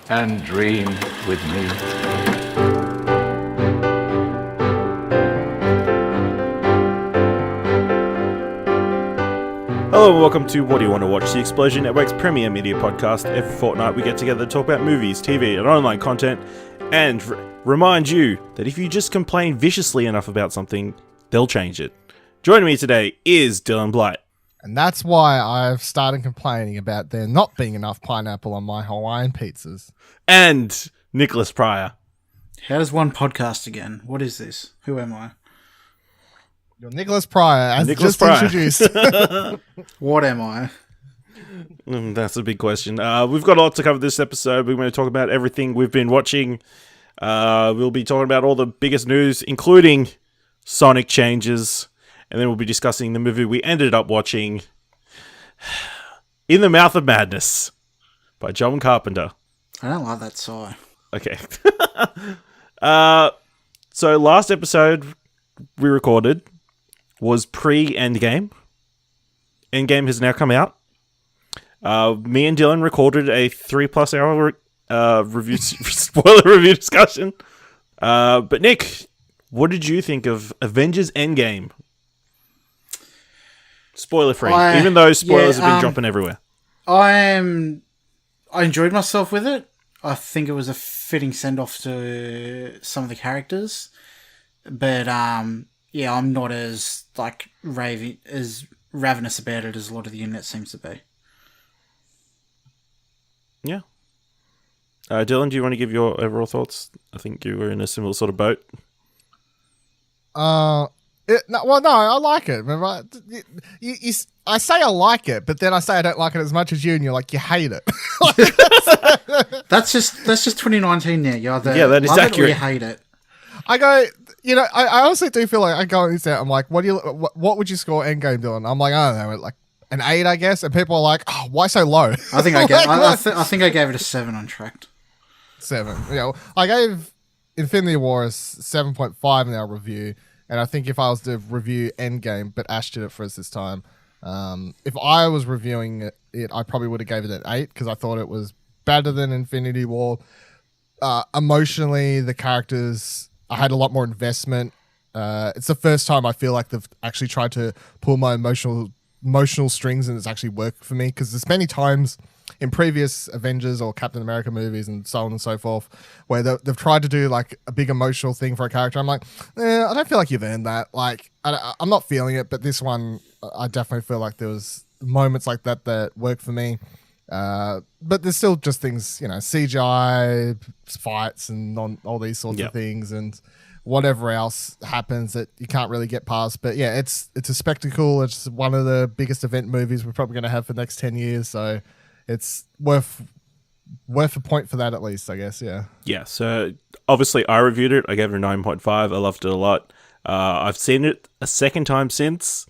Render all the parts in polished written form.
and dream with me. Hello and welcome to What Do You Want to Watch, the Explosion Network's premier media podcast. Every fortnight we get together to talk about movies, TV and online content and remind you that if you just complain viciously enough about something, they'll change it. Joining me today is Dylan Blight. And that's why I've started complaining about there not being enough pineapple on my Hawaiian pizzas. And Nicholas Pryor. How does one podcast again? What is this? Who am I? You're Nicholas Pryor, as Nicholas just Pryor. introduced. What am I? That's a big question. We've got a lot to cover this episode. We're going to talk about everything we've been watching. We'll be talking about all the biggest news, including Sonic changes. And then we'll be discussing the movie we ended up watching, In the Mouth of Madness, by John Carpenter. I don't like that sigh. Okay. So last episode we recorded was pre-Endgame. Endgame has now come out. Me and Dylan recorded a 3+ hour review spoiler review discussion. But Nick, what did you think of Avengers Endgame? Spoiler free, even though spoilers have been dropping everywhere. I enjoyed myself with it. I think it was a fitting send off to some of the characters, but I'm not as ravenous about it as a lot of the internet seems to be. Yeah. Dylan, do you want to give your overall thoughts? I think you were in a similar sort of boat. I like it. Remember, I say I like it, but then I say I don't like it as much as you, and you're like, you hate it. That's just 2019 now. You either that is love accurate. it or you hate it. I go, I honestly do feel like I go into that. I'm like, what would you score Endgame, Dylan? I'm like, I don't know, like an 8, I guess. And people are like, oh, why so low? I think I think I gave it a 7 on Trakt. 7. I gave Infinity War a 7.5 in our review. And I think if I was to review Endgame, but Ash did it for us this time, if I was reviewing it, I probably would have gave it an 8 because I thought it was better than Infinity War. Emotionally, the characters, I had a lot more investment. It's the first time I feel like they've actually tried to pull my emotional strings and it's actually worked for me, because there's many times in previous Avengers or Captain America movies and so on and so forth where they've tried to do like a big emotional thing for a character. I'm like, I don't feel like you've earned that. Like, I'm not feeling it, but this one, I definitely feel like there was moments like that worked for me. But there's still just things, CGI, fights and all these sorts of things and whatever else happens that you can't really get past. But yeah, it's a spectacle. It's one of the biggest event movies we're probably going to have for the next 10 years. So it's worth a point for that at least, I guess. Yeah. Yeah. So obviously I reviewed it. I gave it a 9.5. I loved it a lot. I've seen it a second time since,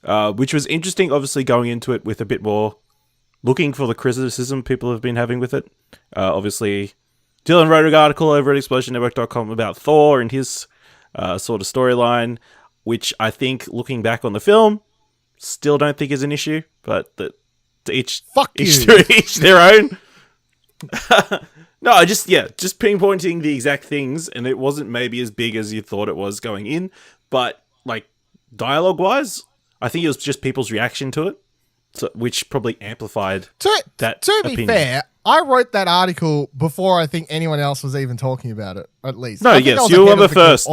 which was interesting, obviously going into it with a bit more looking for the criticism people have been having with it. Obviously, Dylan wrote an article over at explosionnetwork.com about Thor and his sort of storyline, which I think, looking back on the film, still don't think is an issue, but to each their own. No, just pinpointing the exact things, and it wasn't maybe as big as you thought it was going in, but like dialogue-wise, I think it was just people's reaction to it, which probably amplified that To opinion. be fair, I wrote that article before I think anyone else was even talking about it, at least. No, yes, you were the first.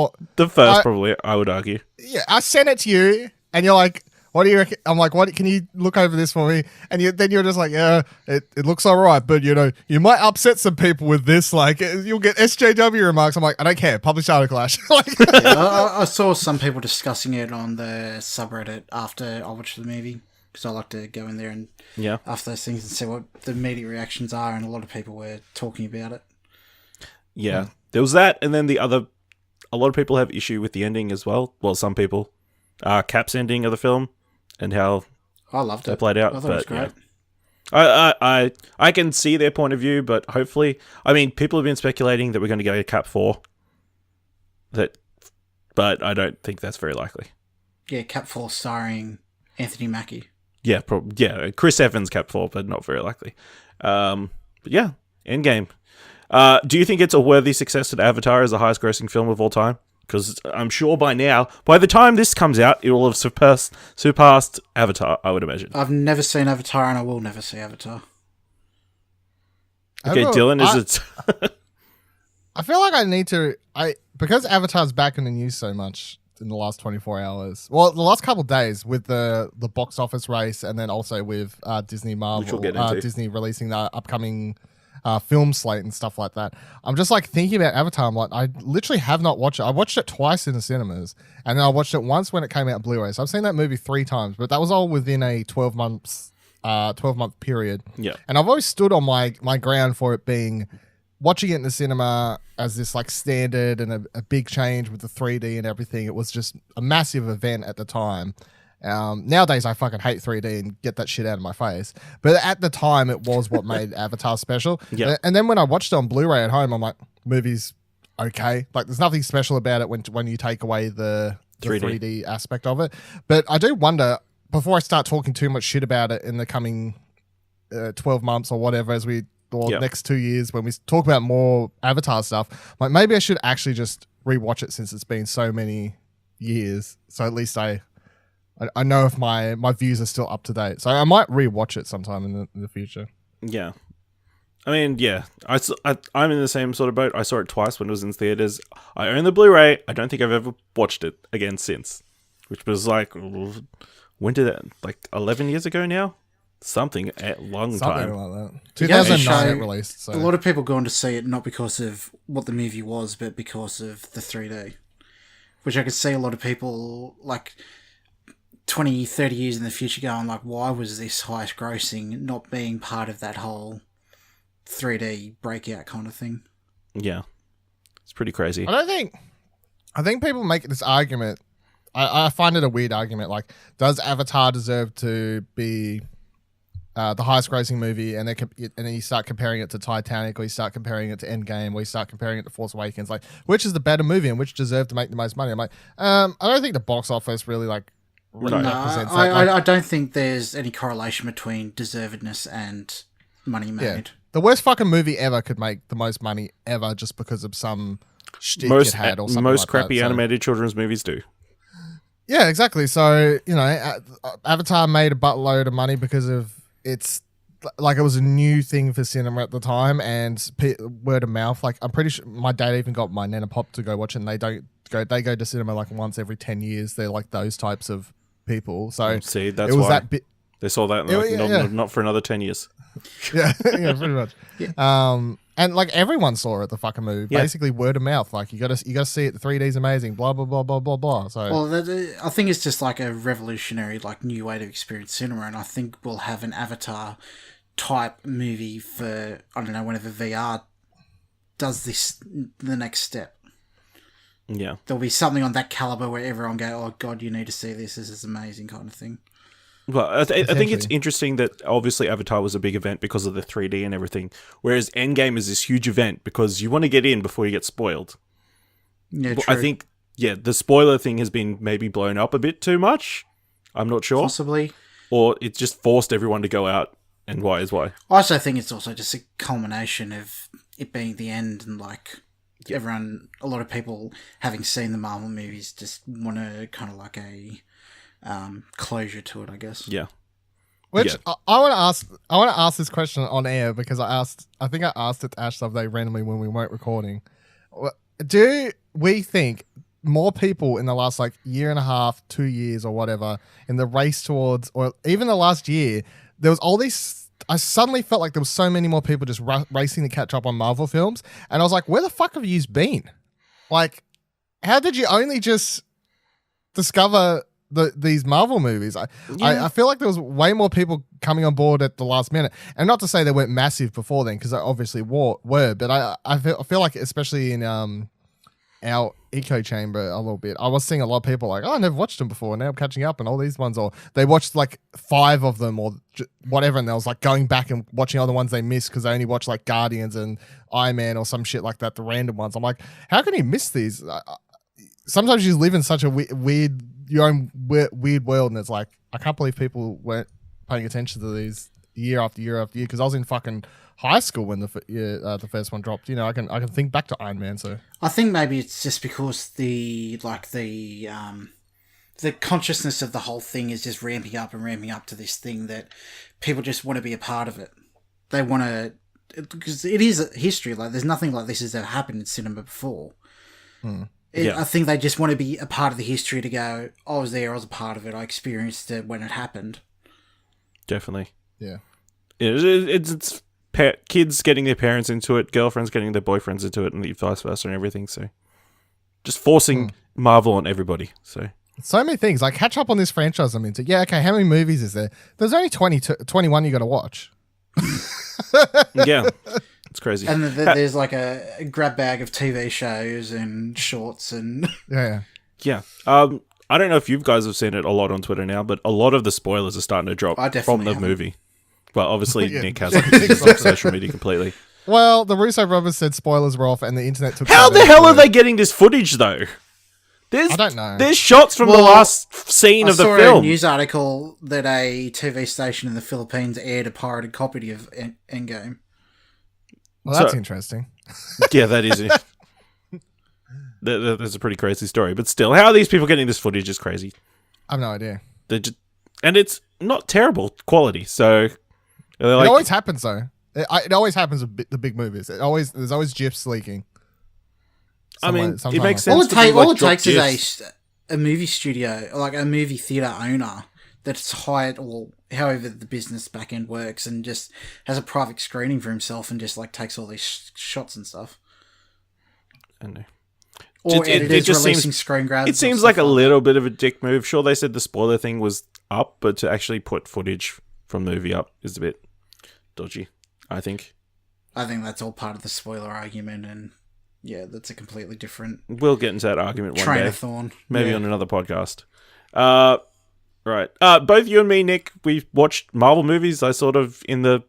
Probably, I would argue. Yeah, I sent it to you, and you're like, what do you reckon? I'm like, what? Can you look over this for me? And then you're just like, yeah, it looks all right, but you might upset some people with this. Like, you'll get SJW remarks. I'm like, I don't care. Publish article, Ash. I saw some people discussing it on the subreddit after I watched the movie, because I like to go in there and after those things and see what the media reactions are, and a lot of people were talking about it. Yeah, there was that, and then a lot of people have issue with the ending as well. Well, some people, Cap's ending of the film and how I loved they it. played out. I thought it was great. Yeah. I can see their point of view, but hopefully, I mean, people have been speculating that we're going to go to Cap 4. But I don't think that's very likely. Yeah, Cap 4 starring Anthony Mackie. Yeah, Chris Evans Cap 4, but not very likely. But yeah, Endgame. Do you think it's a worthy success that Avatar is the highest grossing film of all time? Because I'm sure by now, by the time this comes out, it will have surpassed Avatar, I would imagine. I've never seen Avatar, and I will never see Avatar. Okay, Dylan, is it... I feel like I need to... because Avatar's back in the news so much in the last 24 hours. Well, the last couple of days with the box office race, and then also with Disney Marvel, Disney releasing the upcoming... film slate and stuff like that. I'm just like thinking about Avatar. I'm like, I literally have not watched it. I watched it twice in the cinemas, and then I watched it once when it came out on Blu-ray. So I've seen that movie 3 times, but that was all within a 12-month period. Yeah. And I've always stood on my ground for it being watching it in the cinema as this like standard and a big change with the 3D and everything. It was just a massive event at the time. Nowadays I fucking hate 3D and get that shit out of my face. But at the time it was what made Avatar special. Yeah. And then when I watched it on Blu-ray at home, I'm like, movie's okay. Like there's nothing special about it when you take away the 3D aspect of it. But I do wonder, before I start talking too much shit about it in the coming 12 months or whatever, next 2 years when we talk about more Avatar stuff, like maybe I should actually just rewatch it since it's been so many years. So at least I know if my views are still up to date. So I might rewatch it sometime in the future. Yeah. I mean, yeah. I'm in the same sort of boat. I saw it twice when it was in theaters. I own the Blu-ray. I don't think I've ever watched it again since. Which was like, when did that? Like 11 years ago now? Something a long time. Like that. 2009 it released. So. A lot of people go on to see it not because of what the movie was, but because of the 3D. Which I could see a lot of people, like... 20, 30 years in the future going like, why was this highest grossing not being part of that whole 3D breakout kind of thing? Yeah. It's pretty crazy. I think people make this argument. I find it a weird argument. Like, does Avatar deserve to be the highest grossing movie? And then you start comparing it to Titanic, or you start comparing it to Endgame, or you start comparing it to Force Awakens. Like, which is the better movie and which deserved to make the most money? I'm like, I don't think the box office really like... I don't think there's any correlation between deservedness and money made. Yeah. The worst fucking movie ever could make the most money ever just because of some shtick it had or something most like crappy that, animated children's movies do. Yeah, exactly. So, Avatar made a buttload of money because of it's like it was a new thing for cinema at the time, and word of mouth. Like, I'm pretty sure my dad even got my nana pop to go watch it, and they go to cinema like once every 10 years. They're like those types of people. So see, that's it was why that bit. They saw that and not for another 10 years. Yeah, pretty much. Yeah. And like everyone saw it, the fucking movie. Yeah. Basically word of mouth. Like you gotta see it. The 3D's amazing. Blah blah blah blah blah blah. So I think it's just like a revolutionary, like new way to experience cinema, and I think we'll have an Avatar type movie for whenever VR does this the next step. Yeah. There'll be something on that caliber where everyone go, oh god, you need to see this. This is amazing, kind of thing. Well, I think it's interesting that obviously Avatar was a big event because of the 3D and everything, whereas Endgame is this huge event because you want to get in before you get spoiled. Yeah, true. I think, the spoiler thing has been maybe blown up a bit too much. I'm not sure. Possibly. Or it just forced everyone to go out, and why is why. I also think it's also just a culmination of it being the end, and like a lot of people having seen the Marvel movies just want to kind of like a closure to it, I guess. Yeah. Which I want to ask this question on air because I think I asked it to Ash the other day randomly when we weren't recording. Do we think more people in the last like year and a half, 2 years or whatever in the race towards, or even the last year, there was all these, I suddenly felt like there was so many more people just racing to catch up on Marvel films. And I was like, where the fuck have you been? Like, how did you only just discover these Marvel movies? I feel like there was way more people coming on board at the last minute. And not to say they weren't massive before then, because they obviously were. But I feel like, especially in our echo chamber a little bit, I was seeing a lot of people like, oh, I never watched them before, and now I'm catching up, and all these ones, or they watched like 5 of them or whatever, and they was like going back and watching other ones they missed because they only watched like Guardians and Iron Man or some shit like that, the random ones. I'm like, how can you miss these? Sometimes you live in such a weird your own weird world, and it's like, I can't believe people weren't paying attention to these year after year after year, because I was in fucking high school when the first one dropped. You know, I can think back to Iron Man. So I think maybe it's just because the consciousness of the whole thing is just ramping up to this thing that people just want to be a part of it. They want to, because it is a history. Like, there's nothing like this has ever happened in cinema before. I think they just want to be a part of the history, to go, I was there, I was a part of it, I experienced it when it happened. Definitely. yeah. It's kids getting their parents into it, girlfriends getting their boyfriends into it, and vice versa and everything. So just forcing Marvel on everybody. So many things. Like, catch up on this franchise I'm into. Yeah, okay, how many movies is there? There's only 21 you got to watch. Yeah, it's crazy. And there's like a grab bag of TV shows and shorts and... Yeah. I don't know if you guys have seen it a lot on Twitter now, but a lot of the spoilers are starting to drop from the movie. Well, obviously, Nick has social media completely. Well, the Russo brothers said spoilers were off and the internet took... How the hell are they getting this footage, though? I don't know. There's shots from the last scene of the film. I saw a news article that a TV station in the Philippines aired a pirated copy of Endgame. Well, that's interesting. Yeah, that is it. That's a pretty crazy story. But still, how are these people getting this footage is crazy. I have no idea. And it's not terrible quality, so... It always happens, though. It always happens with the big movies. There's always GIFs leaking. I mean, it makes sense. All it takes is a movie studio, like a movie theater owner that's hired, or however the business back end works, and just has a private screening for himself and just like takes all these shots and stuff. I know. Or editors releasing screen grabs. It seems like a little bit of a dick move. Sure, they said the spoiler thing was up, but to actually put footage from the movie up is a bit dodgy, I think. I think that's all part of the spoiler argument, and yeah, that's a completely different... We'll get into that argument one train day. Of thorn. Maybe on another podcast. Right. Both you and me, Nick, we watched Marvel movies, sort of in the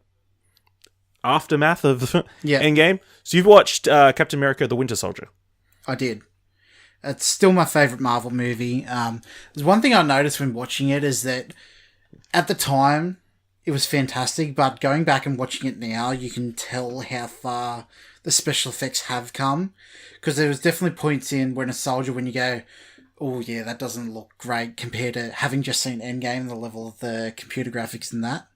aftermath of Endgame. So you've watched Captain America: The Winter Soldier. I did. It's still my favourite Marvel movie. There's one thing I noticed when watching it is that at the time it was fantastic, but going back and watching it now, you can tell how far the special effects have come. Because there was definitely points in when you go, oh yeah, that doesn't look great compared to having just seen Endgame, the level of the computer graphics and that.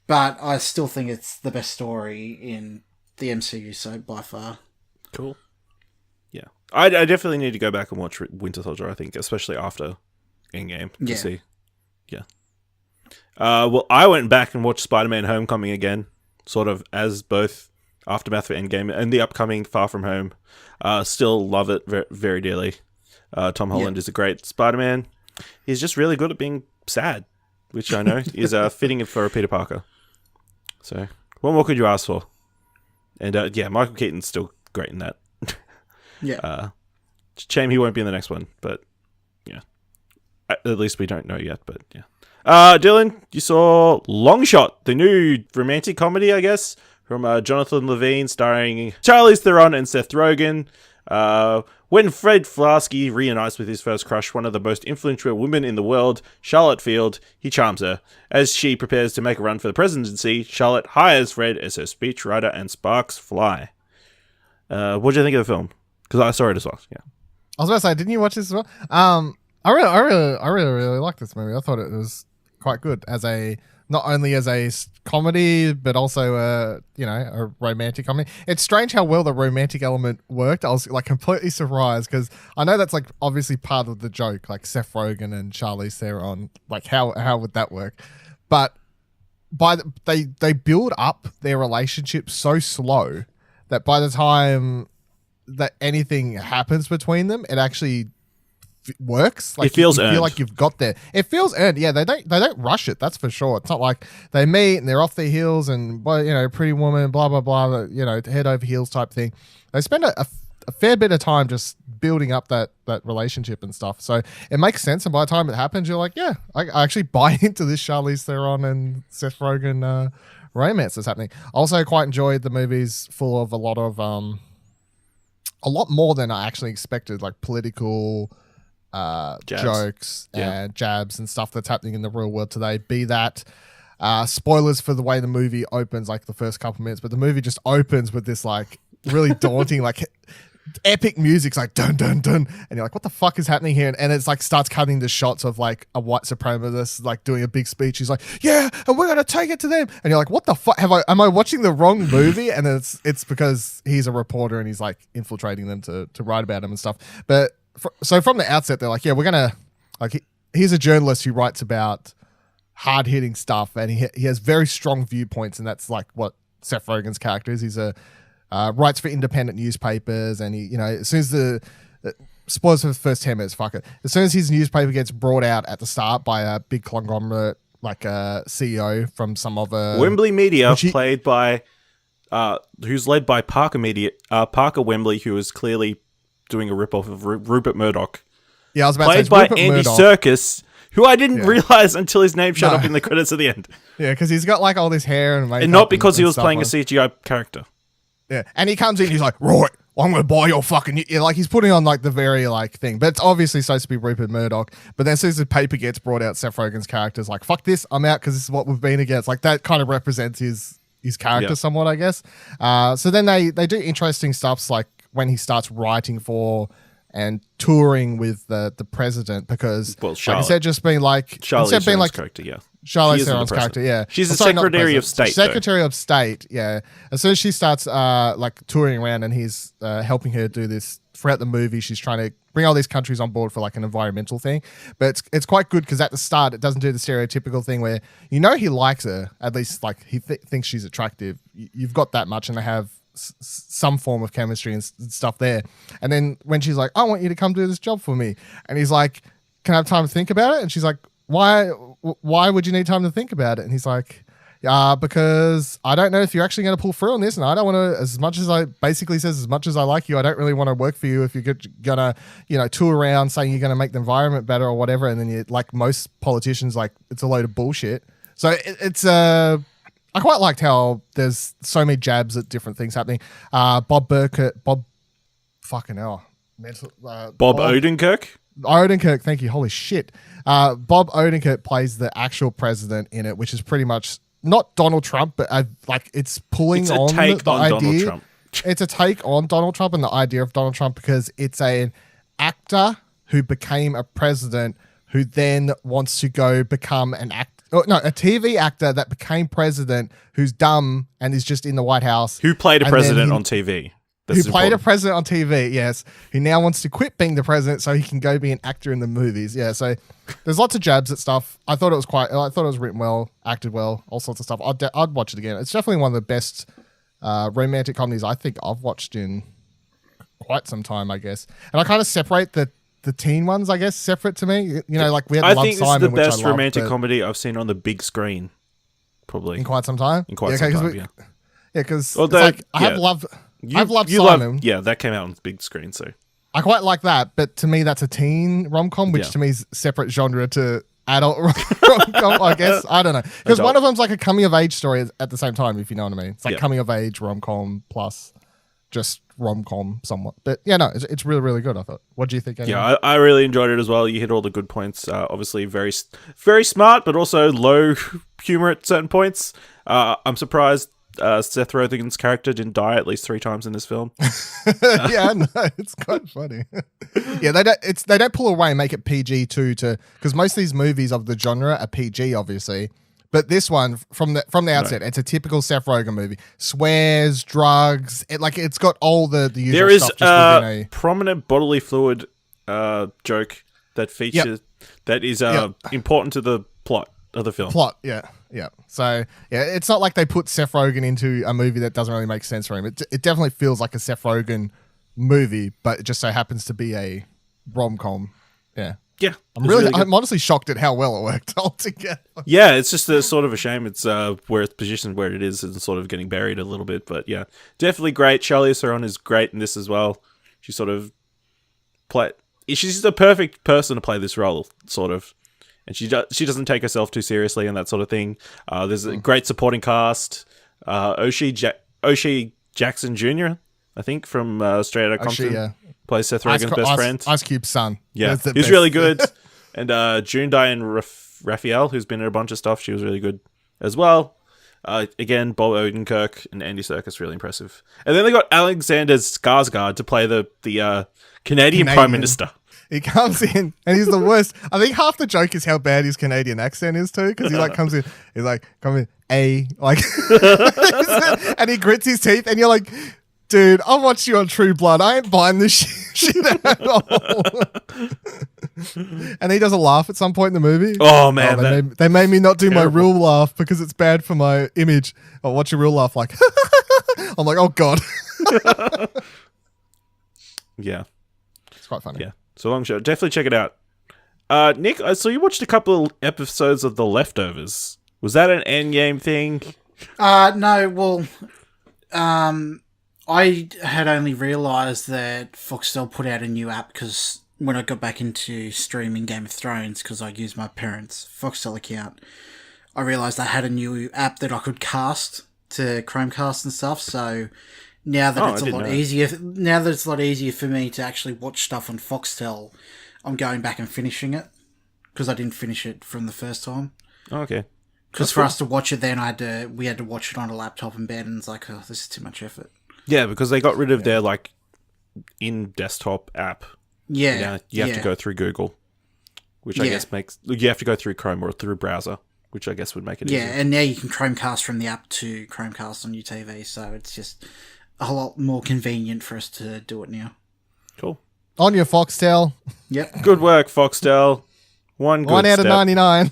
But I still think it's the best story in the MCU, so by far. Cool. Yeah. I definitely need to go back and watch Winter Soldier, I think, especially after Endgame to see. Yeah. Well, I went back and watched Spider-Man Homecoming again, sort of as both aftermath for Endgame and the upcoming Far From Home. Still love it very, very dearly. Tom Holland is a great Spider-Man. He's just really good at being sad, which I know is fitting for a Peter Parker. So, what more could you ask for? And Michael Keaton's still great in that. Yeah. Shame he won't be in the next one, but yeah. At least we don't know yet, but yeah. Dylan, you saw Long Shot, the new romantic comedy, I guess, from Jonathan Levine, starring Charlize Theron and Seth Rogen. When Fred Flasky reunites with his first crush, one of the most influential women in the world, Charlotte Field, he charms her. As she prepares to make a run for the presidency, Charlotte hires Fred as her speechwriter and sparks fly. What do you think of the film? Because I saw it as well. Yeah, I was about to say, didn't you watch this as well? I really like this movie. I thought it was quite good as not only as a comedy, but also a romantic comedy. It's strange how well the romantic element worked. I was like completely surprised because I know that's like obviously part of the joke, like Seth Rogen and Charlize Theron. Like how would that work? But they build up their relationship so slow that by the time that anything happens between them, it actually works. Like, it feels you earned. Feel like you've got there. It feels earned. Yeah, they don't rush it. That's for sure. It's not like they meet and they're off their heels and Pretty Woman, blah blah blah. Head over heels type thing. They spend a fair bit of time just building up that relationship and stuff. So it makes sense. And by the time it happens, you're like, yeah, I actually buy into this Charlize Theron and Seth Rogen romance that's happening. I also quite enjoyed the movies, full of a lot more than I actually expected, like political jokes and jabs and stuff that's happening in the real world today. Be that Spoilers for the way the movie opens, like the first couple minutes, but the movie just opens with this like really daunting, like epic music's like dun dun dun, and you're like, what the fuck is happening here? And it's like starts cutting the shots of like a white supremacist like doing a big speech. He's like, yeah, and we're gonna take it to them, and you're like, what the fuck? Am I watching the wrong movie? And then it's because he's a reporter and he's like infiltrating them to write about him and stuff. But so from the outset, they're like, yeah, we're gonna like he's a journalist who writes about hard hitting stuff, and he has very strong viewpoints, and that's like what Seth Rogen's character is. He's a writes for independent newspapers, and he, as soon as the spoilers for the first 10 minutes, fuck it. As soon as his newspaper gets brought out at the start by a big conglomerate like a CEO from some other Wembley Media, played by who's led by Parker Wembley, who is clearly doing a ripoff of Rupert Murdoch. Yeah, I was about played to say by Rupert Andy Murdoch. Serkis, who I didn't realize until his name showed up in the credits at the end. Yeah, because he's got like all this hair and makeup, and not because he was stuff playing on. a CGI character. Yeah, and he comes in, he's like, right, I'm going to buy your fucking... Yeah, like, he's putting on, like, the very, like, thing. But it's obviously supposed to be Rupert Murdoch. But then as soon as the paper gets brought out, Seth Rogen's character's like, fuck this, I'm out because this is what we've been against. Like, that kind of represents his character somewhat, I guess. So then they do interesting stuff, like when he starts writing for and touring with the president, because like, instead of just being like... Charlize Theron's character, yeah. Charlize Theron's character, yeah. She's the Secretary of State. Secretary of State, yeah. As soon as she starts like touring around and he's helping her do this throughout the movie, she's trying to bring all these countries on board for like an environmental thing. But it's quite good because at the start it doesn't do the stereotypical thing where he likes her, at least like he thinks she's attractive. You've got that much, and they have some form of chemistry and stuff there. And then when she's like, I want you to come do this job for me, and he's like, can I have time to think about it? And she's like, why would you need time to think about it? And he's like, because I don't know if you're actually going to pull through on this, and I don't want to, as much as I like you, I don't really want to work for you if you're going to, tour around saying you're going to make the environment better or whatever, and then you, like most politicians, like, it's a load of bullshit. So it's I quite liked how there's so many jabs at different things happening. Bob Odenkirk? Odenkirk, thank you. Holy shit. Bob Odenkirk plays the actual president in it, which is pretty much not Donald Trump, but it's pulling on the idea. Donald Trump. It's a take on Donald Trump and the idea of Donald Trump, because it's an actor who became a president who then wants to go become a TV actor that became president who's dumb and is just in the White House. Who played a president on TV. Who played a president on TV, yes. Who now wants to quit being the president so he can go be an actor in the movies. Yeah, so there's lots of jabs at stuff. I thought it was written well, acted well, all sorts of stuff. I'd watch it again. It's definitely one of the best romantic comedies I think I've watched in quite some time, I guess. And I kind of separate the teen ones, I guess, separate to me. Like we had Love Simon, which I loved. I think this is the best romantic comedy I've seen on the big screen, probably. In quite some time? Some time, yeah. Yeah, because I've loved Simon. That came out on the big screen, so. I quite like that, but to me that's a teen rom-com, which to me is separate genre to adult rom-com, I guess. I don't know. Because one of them's like a coming-of-age story at the same time, if you know what I mean. It's like coming-of-age rom-com plus just rom-com somewhat. But yeah, no, it's really, really good, I thought. What do you think, anyway? Yeah, I really enjoyed it as well. You hit all the good points. Obviously very, very smart, but also low humor at certain points. I'm surprised Seth Rogen's character didn't die at least 3 times in this film. Yeah, no, it's quite funny. Yeah, they don't pull away and make it PG too, because most of these movies of the genre are PG, obviously. But this one, from the outset, it's a typical Seth Rogen movie. Swears, drugs, it's got all the usual there is stuff. Just within a prominent bodily fluid joke that features that is important to the plot of the film. Yeah. So, it's not like they put Seth Rogen into a movie that doesn't really make sense for him. It definitely feels like a Seth Rogen movie, but it just so happens to be a rom-com. Yeah. Yeah. I'm honestly shocked at how well it worked altogether. Yeah, it's just sort of a shame it's where it's positioned where it is and sort of getting buried a little bit. But yeah, definitely great. Charlize Theron is great in this as well. She sort of she's the perfect person to play this role, sort of. And she doesn't take herself too seriously and that sort of thing. There's a great supporting cast. O'Shea Jackson Jr., I think, from Straight Outta Compton, plays Seth Rogen's best friend. Ice Cube's son. Yeah, he's really good. And June Diane Raphael, who's been in a bunch of stuff, she was really good. as well. Again, Bob Odenkirk and Andy Serkis, really impressive. And then they got Alexander Skarsgård to play the Canadian Prime Minister. He comes in and he's the worst. I think half the joke is how bad his Canadian accent is too, because he like comes in, he's like, come in, like, and he grits his teeth, and you're like, dude, I'll watch you on True Blood. I ain't buying this shit at all. And he doesn't laugh at some point in the movie. Oh man, they made me not do terrible. my real laugh because it's bad for my image. I'll watch a real laugh like, I'm like, oh god. Yeah, it's quite funny. Yeah. So long show. Definitely check it out. Nick, I saw you watched a couple of episodes of The Leftovers. Was that an Endgame thing? No, well, I had only realised that Foxtel put out a new app because when I got back into streaming Game of Thrones, because I used my parents' Foxtel account, I realised I had a new app that I could cast to Chromecast and stuff, so... Now that it's a lot easier for me to actually watch stuff on Foxtel, I'm going back and finishing it because I didn't finish it from the first time. Oh, okay. Because for us to watch it, then we had to watch it on a laptop in bed, and it's like, oh, this is too much effort. Yeah, because they got rid of their like in desktop app. Yeah, now you have to go through Google, which I guess makes you have to go through Chrome or through browser, which I guess would make it easier. Yeah, and now you can Chromecast from the app to Chromecast on your TV, so it's just a lot more convenient for us to do it now. Cool. On your Foxtel. Yep. Good work, Foxtel. One out of 99.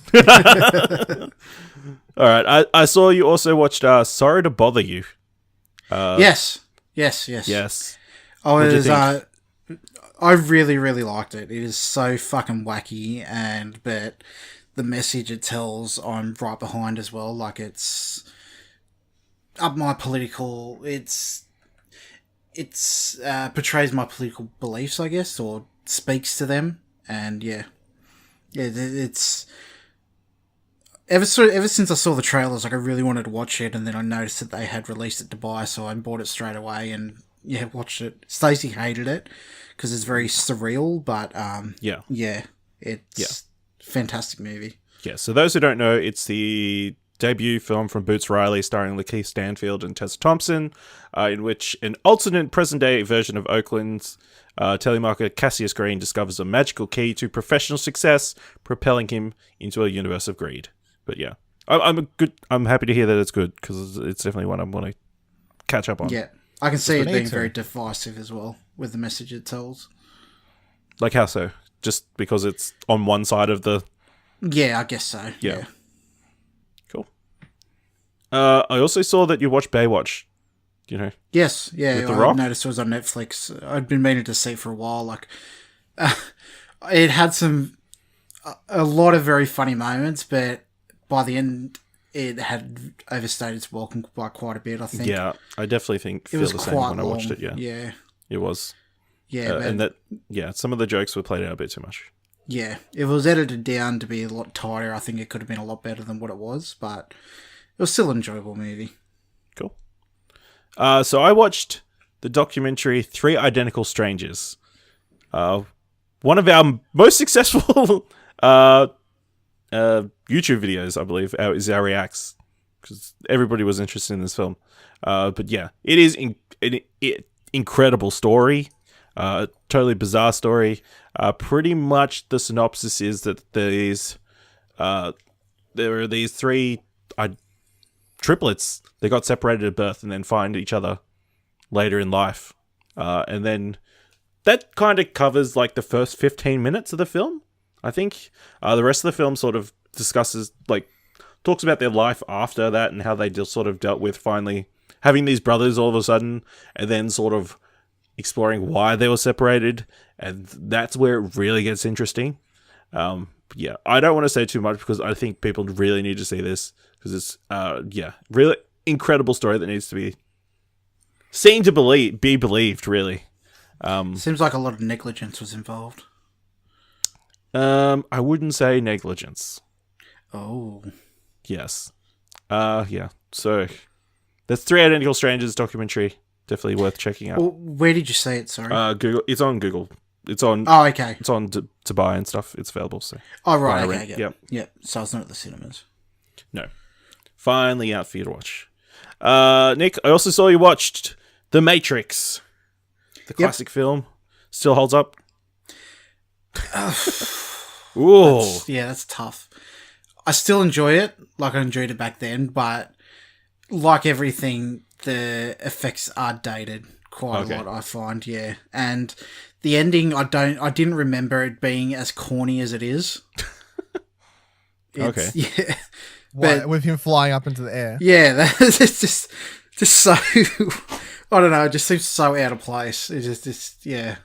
All right. I saw you also watched Sorry to Bother You. Yes. I really, really liked it. It is so fucking wacky, but the message it tells, I'm right behind as well. Like, it's up my political... It's portrays my political beliefs, I guess, or speaks to them, and it's ever since I saw the trailers, like I really wanted to watch it, and then I noticed that they had released it to buy, so I bought it straight away and watched it. Stacey hated it because it's very surreal, but it's fantastic movie. Yeah, so those who don't know, it's the debut film from Boots Riley starring Lakeith Stanfield and Tessa Thompson, in which an alternate present-day version of Oakland's telemarketer Cassius Green discovers a magical key to professional success, propelling him into a universe of greed. But yeah, I'm happy to hear that it's good, because it's definitely one I want to catch up on. Yeah, I can see it being very divisive as well, with the message it tells. Like how so? Just because it's on one side of the... Yeah, I guess so. Yeah. Cool. I also saw that you watched Baywatch. You know? Yes, yeah. With The Rock? I noticed it was on Netflix. I'd been meaning to see it for a while. Like, it had a lot of very funny moments, but by the end, it had overstayed its welcome by quite a bit, I think. Yeah, I definitely feel the same when I watched it, Yeah. It was. Yeah, and some of the jokes were played out a bit too much. Yeah, if it was edited down to be a lot tighter, I think it could have been a lot better than what it was, but it was still an enjoyable movie. Cool. So I watched the documentary 3 Identical Strangers. One of our most successful YouTube videos, I believe, is our reacts, because everybody was interested in this film. But yeah, it is an incredible story. Totally bizarre story. Pretty much the synopsis is that there are these 3 triplets. They got separated at birth and then find each other later in life. And then that kind of covers like the first 15 minutes of the film, I think. The rest of the film sort of discusses, like, talks about their life after that and how they just sort of dealt with finally having these brothers all of a sudden, and then sort of exploring why they were separated, and that's where it really gets interesting. Yeah, I don't want to say too much because I think people really need to see this, because it's really incredible story that needs to be seen to be believed, really. Seems like a lot of negligence was involved. I wouldn't say negligence. Oh. Yes. Yeah. So that's 3 Identical Strangers documentary. Definitely worth checking out. Well, where did you see it? Sorry. Google. It's on Google. It's on. Oh, okay. It's on to buy and stuff. It's available. So. Oh, right. Okay. Yep. So it's not at the cinemas. No. Finally out for you to watch. Nick, I also saw you watched The Matrix. The classic film. Still holds up? Ooh. That's tough. I still enjoy it, like I enjoyed it back then, but like everything, the effects are dated quite a lot, I find, And the ending, I didn't remember it being as corny as it is. Okay. Yeah. But with him flying up into the air. Yeah, it's just so, I don't know, it just seems so out of place. It just yeah.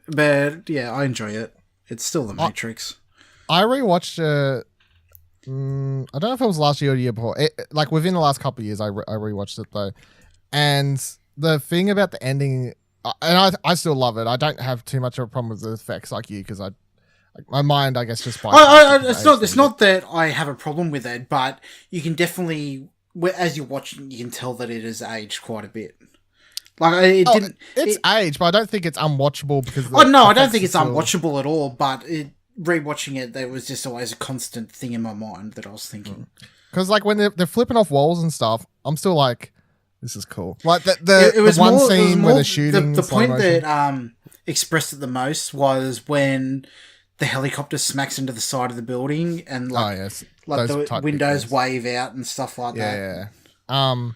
But yeah, I enjoy it. It's still The Matrix. I rewatched I don't know if it was last year or the year before. Like within the last couple of years, I rewatched it though. And the thing about the ending, and I still love it. I don't have too much of a problem with the effects like you, because my mind, I guess, just it's not that I have a problem with it, but you can definitely, as you're watching, you can tell that it has aged quite a bit. Like it's aged, but I don't think it's unwatchable because. I don't think it's unwatchable at all. But rewatching it, there was just always a constant thing in my mind that I was thinking. Because like when they're flipping off walls and stuff, I'm still like, this is cool. Like the one scene where they're shooting. The point that expressed it the most was when the helicopter smacks into the side of the building and like the windows wave out and stuff like that. Yeah.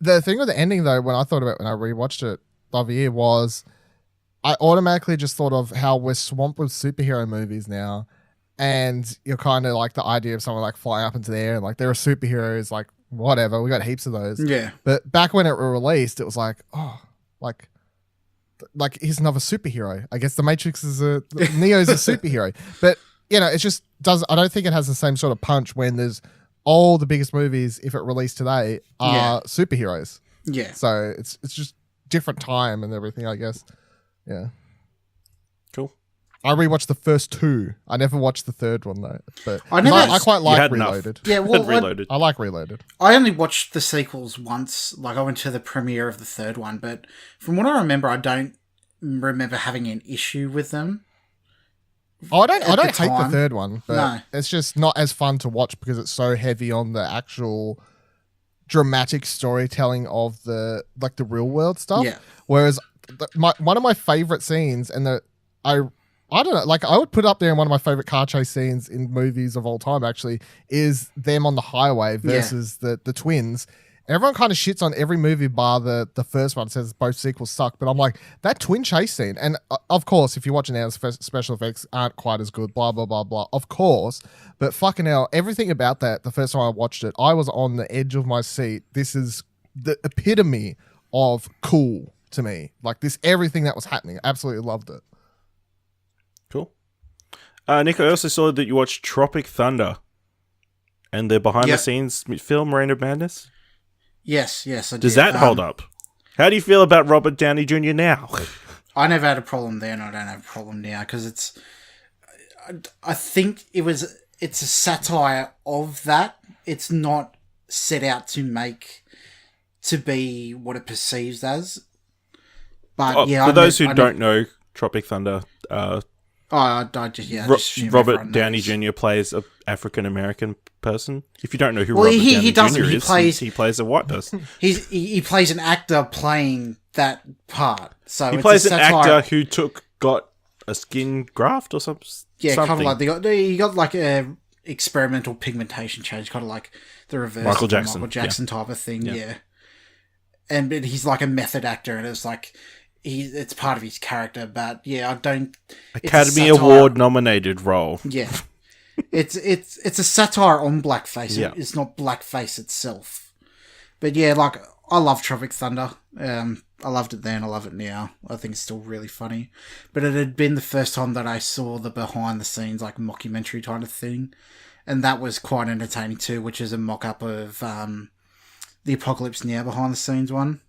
The thing with the ending though, when I thought about it when I rewatched it the other year, was I automatically just thought of how we're swamped with superhero movies now, and you're kind of like the idea of someone like flying up into the air, like they're superheroes, like whatever. We got heaps of those. Yeah. But back when it were released, it was like, oh, like here's another superhero. I guess the Matrix is Neo's a superhero, but it just does. I don't think it has the same sort of punch when there's all the biggest movies, if it released today, are superheroes. Yeah. So it's just different time and everything, I guess. Yeah. Cool. I rewatched the first two. I never watched the third one though. But I quite like Reloaded. Yeah, well, Reloaded. I like Reloaded. I only watched the sequels once. Like I went to the premiere of the third one, but from what I remember, I don't remember having an issue with them. Oh, I don't hate the third one, but it's just not as fun to watch because it's so heavy on the actual dramatic storytelling of the real world stuff. Yeah. Whereas one of my favorite scenes, and I don't know, like I would put up there in one of my favorite car chase scenes in movies of all time, actually, is them on the highway versus the twins. Everyone kind of shits on every movie bar the first one, says both sequels suck, but I'm like, that twin chase scene, and of course, if you're watching now, special effects aren't quite as good, blah, blah, blah, blah, of course, but fucking hell, everything about that, the first time I watched it, I was on the edge of my seat. This is the epitome of cool to me. Like this, everything that was happening, absolutely loved it. Cool. Nick, I also saw that you watched Tropic Thunder and the behind-the-scenes film, Reign of Madness. Yes, I did. Does that hold up? How do you feel about Robert Downey Jr. now? I never had a problem then. I don't have a problem now because I think it's a satire of that. It's not set out to be what it perceives as. But for those who don't know, Tropic Thunder. Robert Downey Jr. plays an African American person. If you don't know who Robert Downey Jr. is, he plays a white person. He plays an actor playing that part. So he plays an actor who got a skin graft or something. Yeah, kind of like he got like a experimental pigmentation change, kind of like the reverse Michael of Jackson. Michael Jackson type of thing. Yeah. But he's like a method actor, and it's like it's part of his character. But I don't. Academy Award nominated role. Yeah. It's a satire on blackface. Yeah. It's not blackface itself. But like I love Tropic Thunder. I loved it then. I love it now. I think it's still really funny. But it had been the first time that I saw the behind the scenes like mockumentary kind of thing, and that was quite entertaining too. Which is a mock up of the Apocalypse Now behind the scenes one.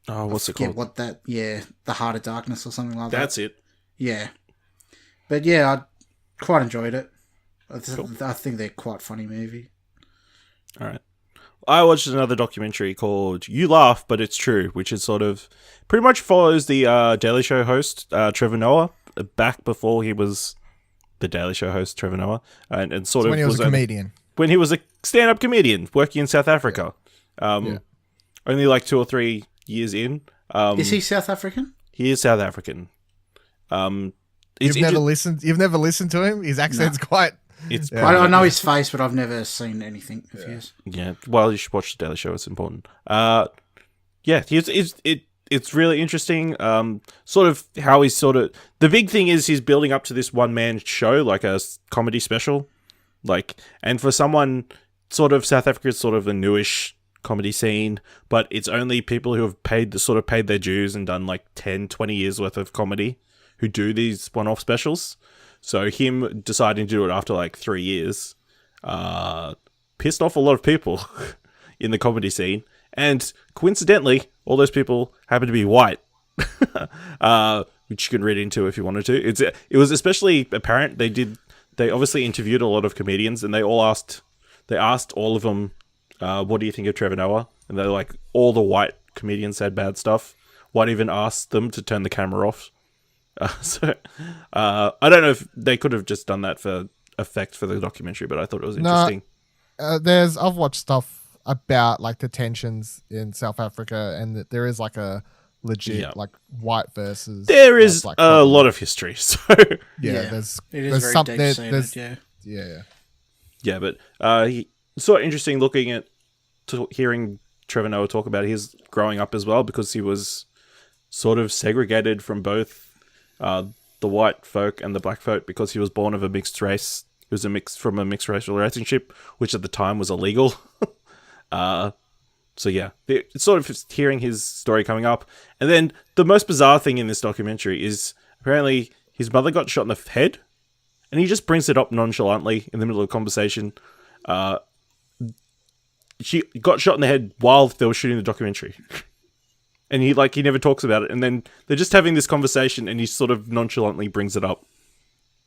Oh, what's it called? What that? Yeah, The Heart of Darkness or something like that. That's it. Yeah, but I quite enjoyed it. Cool. I think they're quite funny movie. All right. I watched another documentary called You Laugh, But It's True, which is sort of pretty much follows the Daily Show host, Trevor Noah, back before he was the Daily Show host, Trevor Noah. And sort of when he was a comedian. when he was a stand-up comedian working in South Africa. Only like 2 or 3 years in. Is he South African? He is South African. You've never listened to him? His accent's quite... I know his face, but I've never seen anything of his. Yeah, well, you should watch The Daily Show. It's important. It's really interesting. Sort of how he's sort of... The big thing is he's building up to this one-man show, like a comedy special. And for someone... Sort of South Africa is sort of a newish comedy scene, but it's only people who have paid their dues and done like 10, 20 years worth of comedy who do these one-off specials. So him deciding to do it after like 3 years pissed off a lot of people in the comedy scene. And coincidentally, all those people happen to be white, which you can read into if you wanted to. It was especially apparent. They obviously interviewed a lot of comedians, and they asked all of them, what do you think of Trevor Noah? And they're like, all the white comedians said bad stuff. One even asked them to turn the camera off. I don't know if they could have just done that for effect for the documentary, but I thought it was interesting. I've watched stuff about like the tensions in South Africa, and that there is like a legit like white versus... There is a lot of history, so... There's very something... deep-seated, Yeah, but it's sort of interesting looking at... hearing Trevor Noah talk about his growing up as well, because he was sort of segregated from both the white folk and the black folk because he was born of a mixed race. He was from a mixed racial relationship, which at the time was illegal. It's sort of hearing his story coming up. And then the most bizarre thing in this documentary is apparently his mother got shot in the head, and he just brings it up nonchalantly in the middle of a conversation. She got shot in the head while they were shooting the documentary. And he never talks about it. And then they're just having this conversation, and he sort of nonchalantly brings it up.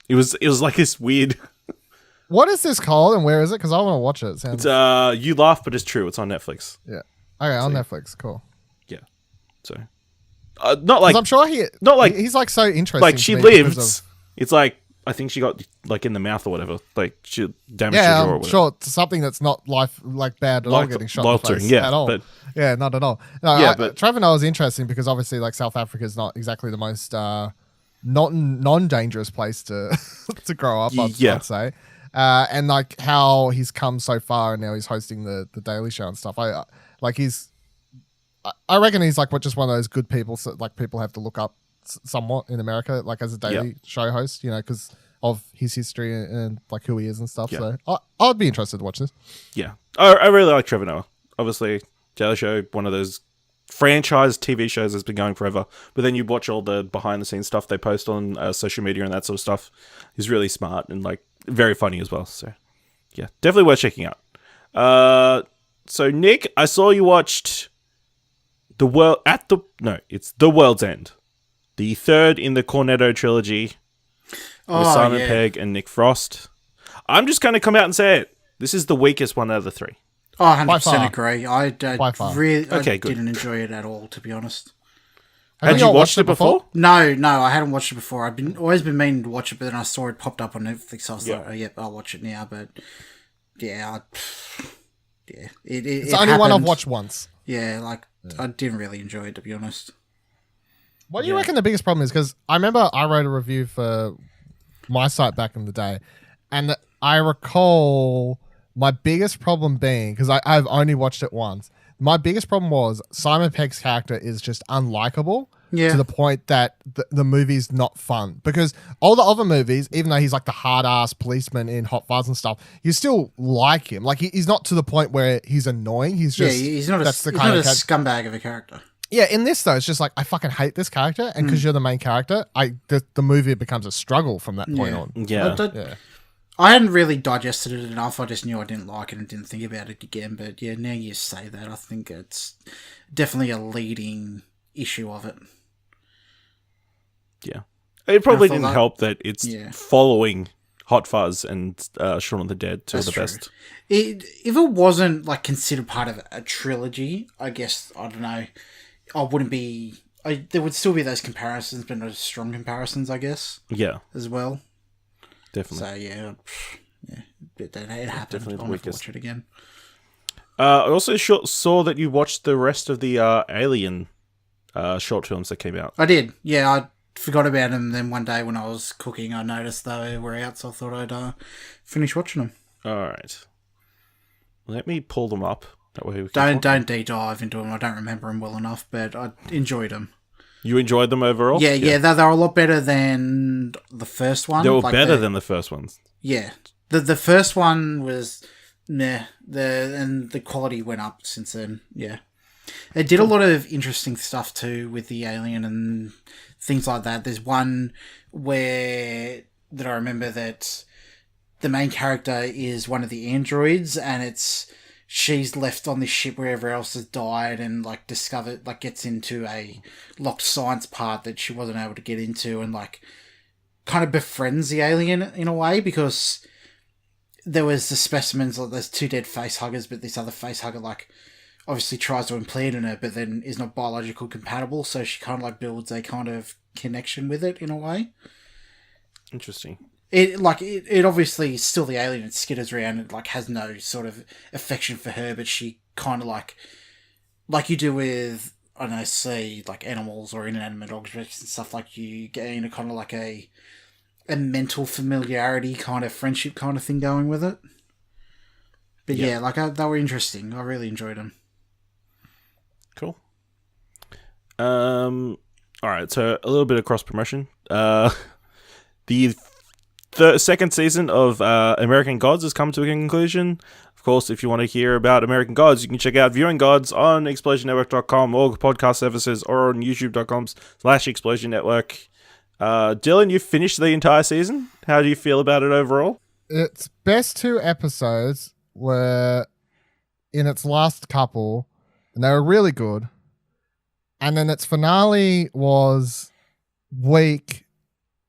It was like this weird... What is this called, and where is it? Because I want to watch it. It's You Laugh, But It's True. It's on Netflix. Yeah. Okay, on Netflix. Cool. Yeah. So, not like... I'm sure he's like so interesting. Like, she lived. It's like, I think she got like in the mouth or whatever. Like, she damaged her jaw or whatever. Sure, it's something that's not bad at all, getting shot in the face at all. But, yeah, not at all. No, but Trevor Noah is interesting because obviously, like, South Africa is not exactly the most non-dangerous place to to grow up. I'd say, and like how he's come so far, and now he's hosting the Daily Show and stuff. I reckon he's like just one of those good people. So, like, people have to look up somewhat in America, like as a Daily Show host, because of his history and like who he is and stuff. So I'd be interested to watch this. Yeah, I really like Trevor Noah. Obviously, Daily Show, one of those franchise TV shows that's been going forever. But then you watch all the behind the scenes stuff they post on social media and that sort of stuff. He's really smart and like very funny as well. So yeah, definitely worth checking out. So Nick, I saw you watched The World's End. The third in the Cornetto trilogy with Simon Pegg and Nick Frost. I'm just going to come out and say it. This is the weakest one out of the three. Oh, 100% agree. I good. didn't enjoy it at all, to be honest. Had you watched it before? No, I hadn't watched it before. I've always been meaning to watch it, but then I saw it popped up on Netflix. So I was like, oh, yep, I'll watch it now. But yeah, it's the only one I've watched once. Yeah, I didn't really enjoy it, to be honest. What do you reckon the biggest problem is? Because I remember I wrote a review for my site back in the day, and I recall my biggest problem being, because I've only watched it once, my biggest problem was Simon Pegg's character is just unlikable to the point that the movie's not fun. Because all the other movies, even though he's like the hard-ass policeman in Hot Fuzz and stuff, you still like him. Like, he's not to the point where he's annoying. He's just... Yeah, he's not a scumbag of a character. Yeah, in this, though, it's just like, I fucking hate this character, and because you're the main character, the movie becomes a struggle from that point on. Yeah. I hadn't really digested it enough. I just knew I didn't like it and didn't think about it again. But yeah, now you say that, I think it's definitely a leading issue of it. Yeah. It probably didn't help that it's following Hot Fuzz and Shaun of the Dead, two of the best. If it wasn't like considered part of a trilogy, I guess, I don't know, I wouldn't be... there would still be those comparisons, but not strong comparisons, I guess. Yeah. As well. Definitely. So, yeah, it happened. Definitely the I'll never weakest. watch it again. I also saw that you watched the rest of the Alien short films that came out. I did. Yeah, I forgot about them. Then one day when I was cooking, I noticed they were out, so I thought I'd finish watching them. All right. Let me pull them up. That way we can don't deep dive into them. I don't remember them well enough, but I enjoyed them. You enjoyed them overall? Yeah. They're a lot better than the first one. They were better than the first ones. Yeah. The first one was meh. And the quality went up since then. Yeah. They did a lot of interesting stuff too with the alien and things like that. There's one that I remember that the main character is one of the androids, and she's left on this ship where everyone else has died, and gets into a locked science part that she wasn't able to get into, and kind of befriends the alien in a way, because there was the specimens, there's two dead face huggers, but this other face hugger obviously tries to implant in her, but then is not biological compatible, so she kind of builds a kind of connection with it in a way. Interesting. It obviously is still the alien. It skitters around. It has no sort of affection for her, but she kind of like you do with, I don't know, say animals or inanimate objects and stuff. You gain a kind of a mental familiarity kind of friendship kind of thing going with it. But yeah, they were interesting. I really enjoyed them. Cool. All right. So a little bit of cross promotion. The second season of American Gods has come to a conclusion. Of course, if you want to hear about American Gods, you can check out Viewing Gods on explosionnetwork.com or podcast services or on youtube.com/explosionnetwork. Dylan, you finished the entire season. How do you feel about it overall? Its best two episodes were in its last couple, and they were really good. And then its finale was weak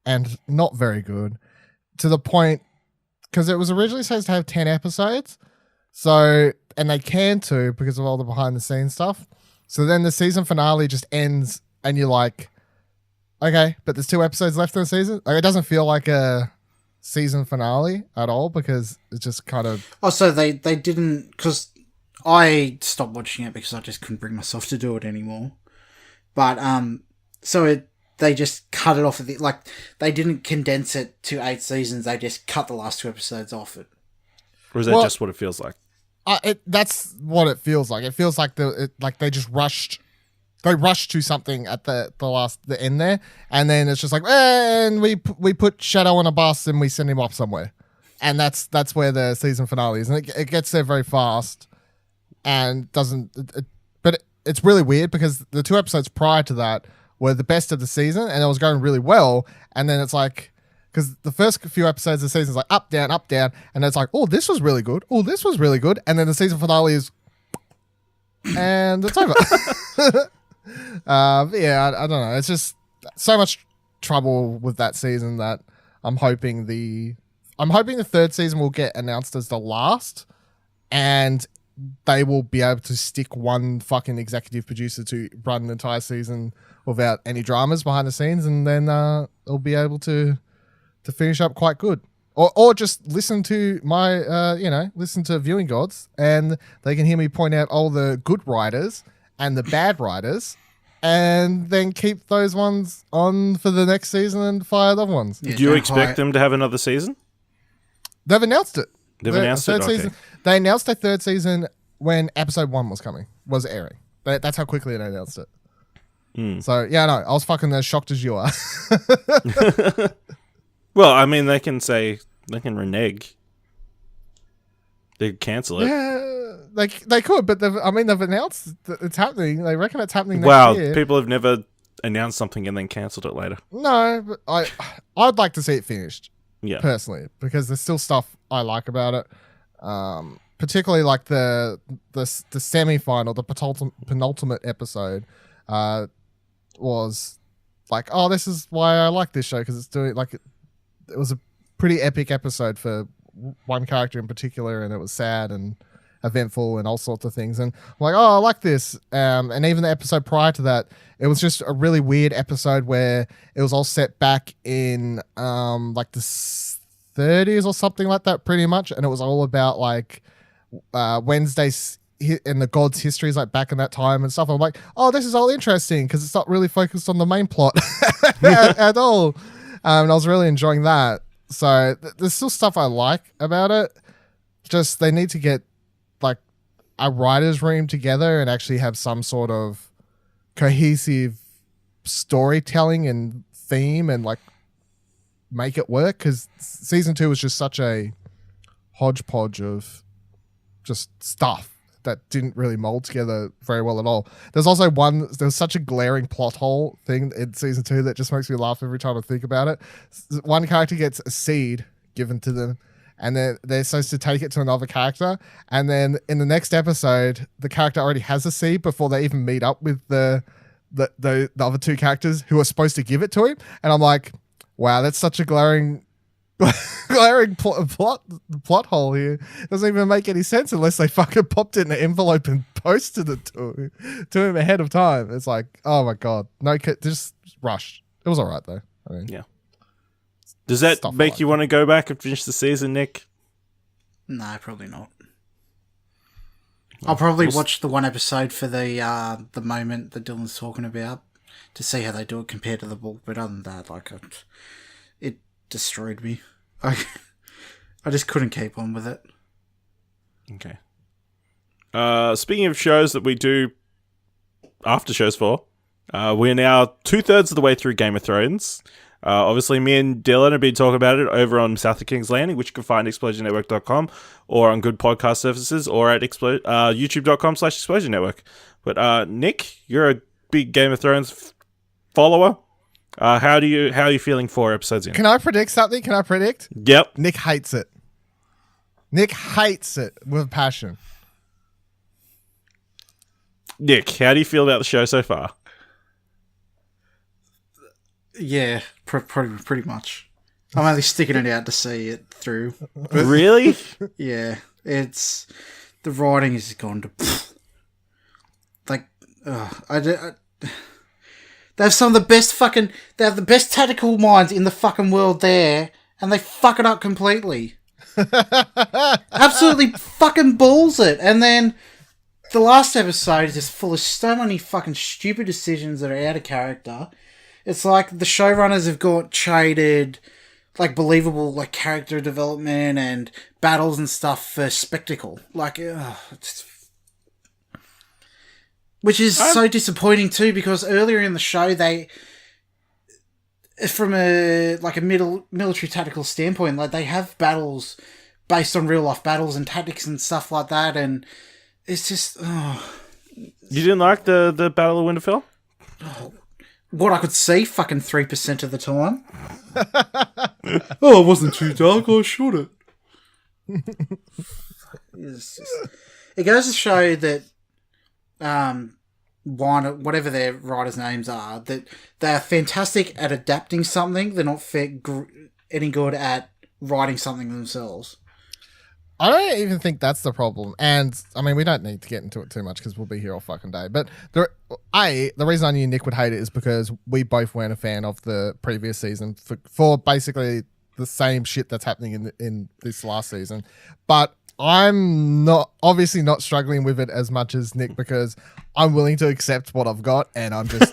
and not very good, to the point, because it was originally supposed to have 10 episodes, and they canned to because of all the behind the scenes stuff. So then the season finale just ends, and you're like, okay, but there's 2 episodes left in the season. It doesn't feel like a season finale at all, because it's just kind of... Oh, so they didn't... Because I stopped watching it because I just couldn't bring myself to do it anymore. But, they just cut it off at they didn't condense it to 8 seasons. They just cut the last 2 episodes off it. Or is that just what it feels like? That's what it feels like. It feels like they just rushed. They rushed to something at the end there, and then it's just and we put Shadow on a bus and we send him off somewhere, and that's where the season finale is, and it gets there very fast, and doesn't. But it's really weird because the 2 episodes prior to that were the best of the season, and it was going really well, and then it's because the first few episodes of the season is up, down, and it's oh, this was really good, oh, this was really good, and then the season finale is, and it's over. Yeah, I don't know. It's just so much trouble with that season that I'm hoping the 3rd season will get announced as the last, and they will be able to stick one fucking executive producer to run an entire season without any dramas behind the scenes, and then they'll be able to finish up quite good. Or just listen to my listen to Viewing Gods, and they can hear me point out all the good writers and the bad writers, and then keep those ones on for the next season and fire other ones. Yeah, do you expect them to have another season? They've announced it. They've announced it? Okay. Season, they announced their 3rd season when episode 1 was airing. That's how quickly they announced it. So, yeah, no, I was fucking as shocked as you are. Well, I mean, they can renege. They could cancel it. Yeah, they could, but they've announced that it's happening. They reckon it's happening next year. Wow, people have never announced something and then cancelled it later. No, but I'd like to see it finished. Yeah. Personally, because there's still stuff I like about it. Particularly the semi-final, the penultimate episode was oh, this is why I like this show, because it's doing it was a pretty epic episode for one character in particular, and it was sad and eventful and all sorts of things, and I'm oh, I like this, and even the episode prior to that, it was just a really weird episode where it was all set back in the 30s or something like that, pretty much. And it was all about like Wednesday's and the gods' histories, like back in that time and stuff. I'm like, oh, this is all interesting because it's not really focused on the main plot at all. And I was really enjoying that. So there's still stuff I like about it. Just they need to get like a writer's room together and actually have some sort of cohesive storytelling and theme and like make it work, because season 2 was just such a hodgepodge of just stuff that didn't really mold together very well at all. There's such a glaring plot hole thing in season 2 that just makes me laugh every time I think about it. One character gets a seed given to them, and then they're supposed to take it to another character, and then in the next episode the character already has a seed before they even meet up with the other two characters who are supposed to give it to him. And I'm like, wow, that's such a glaring plot hole here. It doesn't even make any sense unless they fucking popped it in an envelope and posted it to him ahead of time. It's like, oh my god, no, just rushed. It was all right though. I mean, yeah. Does that make you want to go back and finish the season, Nick? No, probably not. I'll probably watch the one episode for the moment that Dylan's talking about to see how they do it compared to the book. But other than that, like, it destroyed me. I just couldn't keep on with it. Okay. Speaking of shows that we do after shows for, we're now 2/3 of the way through Game of Thrones. Obviously, me and Dylan have been talking about it over on South of King's Landing, which you can find at explosionnetwork.com or on good podcast services or at youtube.com/Explosion Network. But Nick, you're a big Game of Thrones follower. How are you feeling 4 episodes in? Can I predict something? Yep. Nick hates it. Nick hates it with passion. Nick, how do you feel about the show so far? Yeah, pretty much. I'm only sticking it out to see it through. Really? Yeah, it's the writing has gone to like. They have some of the best they have the best tactical minds in the fucking world there, and they fuck it up completely. Absolutely fucking balls it, and then the last episode is just full of so many fucking stupid decisions that are out of character. It's like the showrunners have got traded, like, believable, like, character development and battles and stuff for spectacle. Like, which is so disappointing too, because earlier in the show they, from a military tactical standpoint, like, they have battles based on real life battles and tactics and stuff like that, and it's just, You didn't like the Battle of Winterfell? What I could see fucking 3% of the time. Oh, it wasn't too dark, I shot it. It goes to show that whatever their writers' names are, that they are fantastic at adapting something. They're not any good at writing something themselves. I don't even think that's the problem. And, I mean, we don't need to get into it too much because we'll be here all fucking day. But the reason I knew Nick would hate it is because we both weren't a fan of the previous season for basically the same shit that's happening in this last season. But I'm obviously not struggling with it as much as Nick because I'm willing to accept what I've got, and I'm just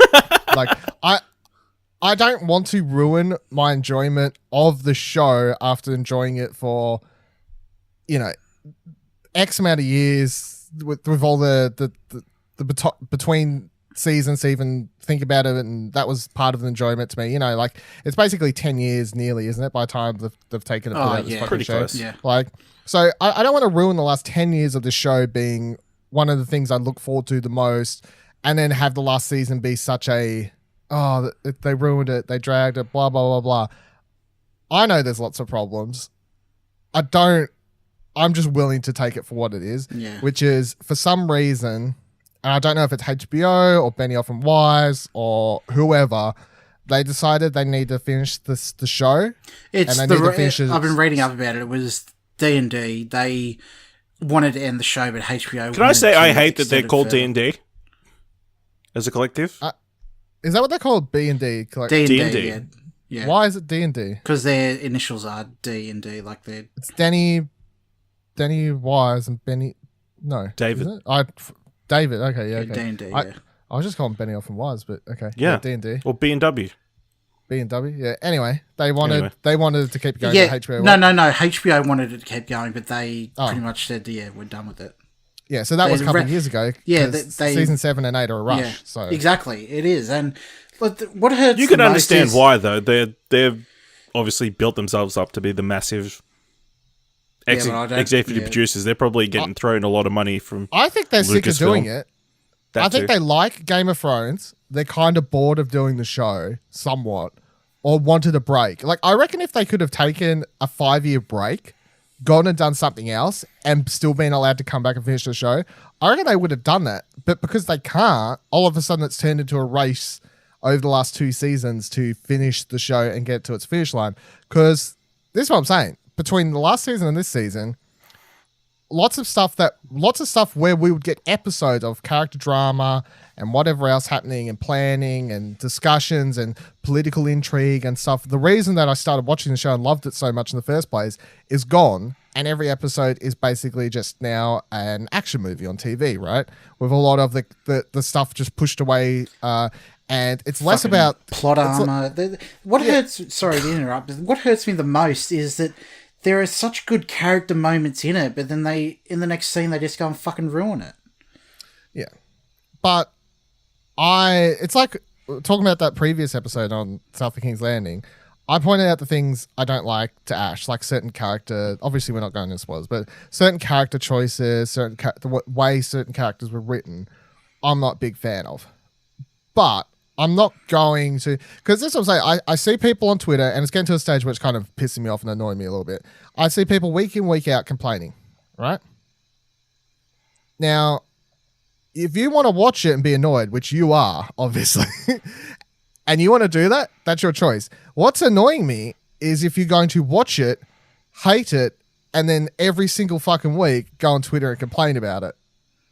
like, I don't want to ruin my enjoyment of the show after enjoying it for, you know, X amount of years with all the between seasons to even think about it, and that was part of the enjoyment to me. You know, like, it's basically 10 years nearly, isn't it, by the time they've taken it out this fucking pretty show. close. Yeah. Like, so I don't want to ruin the last 10 years of the show being one of the things I look forward to the most, and then have the last season be such a, oh, they ruined it, they dragged it, blah, blah, blah, blah. I know there's lots of problems. I'm just willing to take it for what it is, which is, for some reason, and I don't know if it's HBO or Benioff and Weiss or whoever, they decided they need to finish the show. I've been reading up about it. It was D&D. They wanted to end the show, but HBO... Can I say I hate that they're called D&D as a collective? Is that what they're called? B&D? D&D, Yeah. Why is it D&D? Because their initials are D&D, like they're... It's Danny Wise and Benny... No. David. Isn't it? David, okay, yeah, okay. D&D, yeah. I was just calling Benny off and Wise, but okay. Yeah. D&D. Or B&W. B&W, yeah. Anyway, they wanted to keep going. Yeah, HBO. no. HBO wanted it to keep going, but they pretty much said, "Yeah, we're done with it." Yeah, so that was a couple of years ago. Yeah, season 7 and 8 are a rush. Yeah, so exactly, it is. And what hurts? You can understand why, though. They've obviously built themselves up to be the massive executive producers. They're probably getting thrown a lot of money from. I think they're sick of doing it. I think they like Game of Thrones. They're kind of bored of doing the show somewhat, or wanted a break. Like, I reckon if they could have taken a 5-year break, gone and done something else, and still been allowed to come back and finish the show, I reckon they would have done that. But because they can't, all of a sudden it's turned into a race over the last 2 seasons to finish the show and get to its finish line. Because this is what I'm saying. Between the last season and this season, lots of stuff where we would get episodes of character drama and whatever else happening and planning and discussions and political intrigue and stuff. The reason that I started watching the show and loved it so much in the first place is gone, and every episode is basically just now an action movie on TV, right? With a lot of the stuff just pushed away, and it's less about plot armor. What hurts? Sorry to interrupt. But what hurts me the most is that there are such good character moments in it, but then in the next scene, they just go and fucking ruin it. Yeah. But it's like talking about that previous episode on South of King's Landing. I pointed out the things I don't like to Ash, like certain character, obviously we're not going into spoilers, but certain character choices, the way certain characters were written, I'm not a big fan of. But I'm not going to, because this is what I'm saying. I see people on Twitter, and it's getting to a stage where it's kind of pissing me off and annoying me a little bit. I see people week in, week out complaining, right? Now, if you want to watch it and be annoyed, which you are, obviously, and you want to do that, that's your choice. What's annoying me is if you're going to watch it, hate it, and then every single fucking week go on Twitter and complain about it.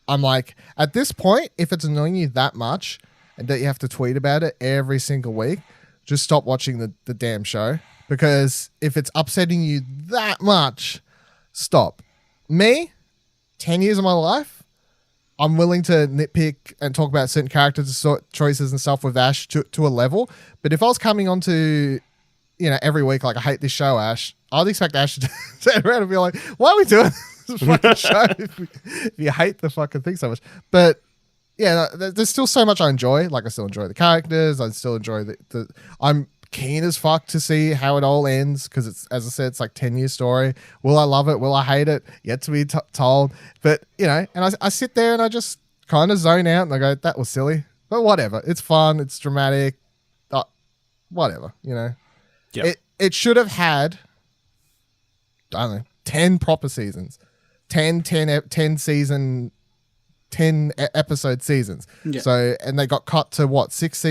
I'm like, at this point, if it's annoying you that much, and that you have to tweet about it every single week, just stop watching the damn show. Because if it's upsetting you that much, stop. Me, 10 years of my life, I'm willing to nitpick and talk about certain characters, choices and stuff with Ash to a level. But if I was coming on to, every week, like, I hate this show, Ash, I'd expect Ash to turn around and be like, why are we doing this fucking show if you hate the fucking thing so much? But yeah, there's still so much I enjoy. Like, I still enjoy the characters. I still enjoy I'm keen as fuck to see how it all ends because it's, as I said, it's like 10-year story. Will I love it? Will I hate it? Yet to be told. But, and I sit there and I just kind of zone out and I go, that was silly. But whatever. It's fun. It's dramatic. Whatever, Yep. It should have had, I don't know, 10 proper seasons. 10 season 10 episode seasons. Yeah. So, and they got cut to what, 6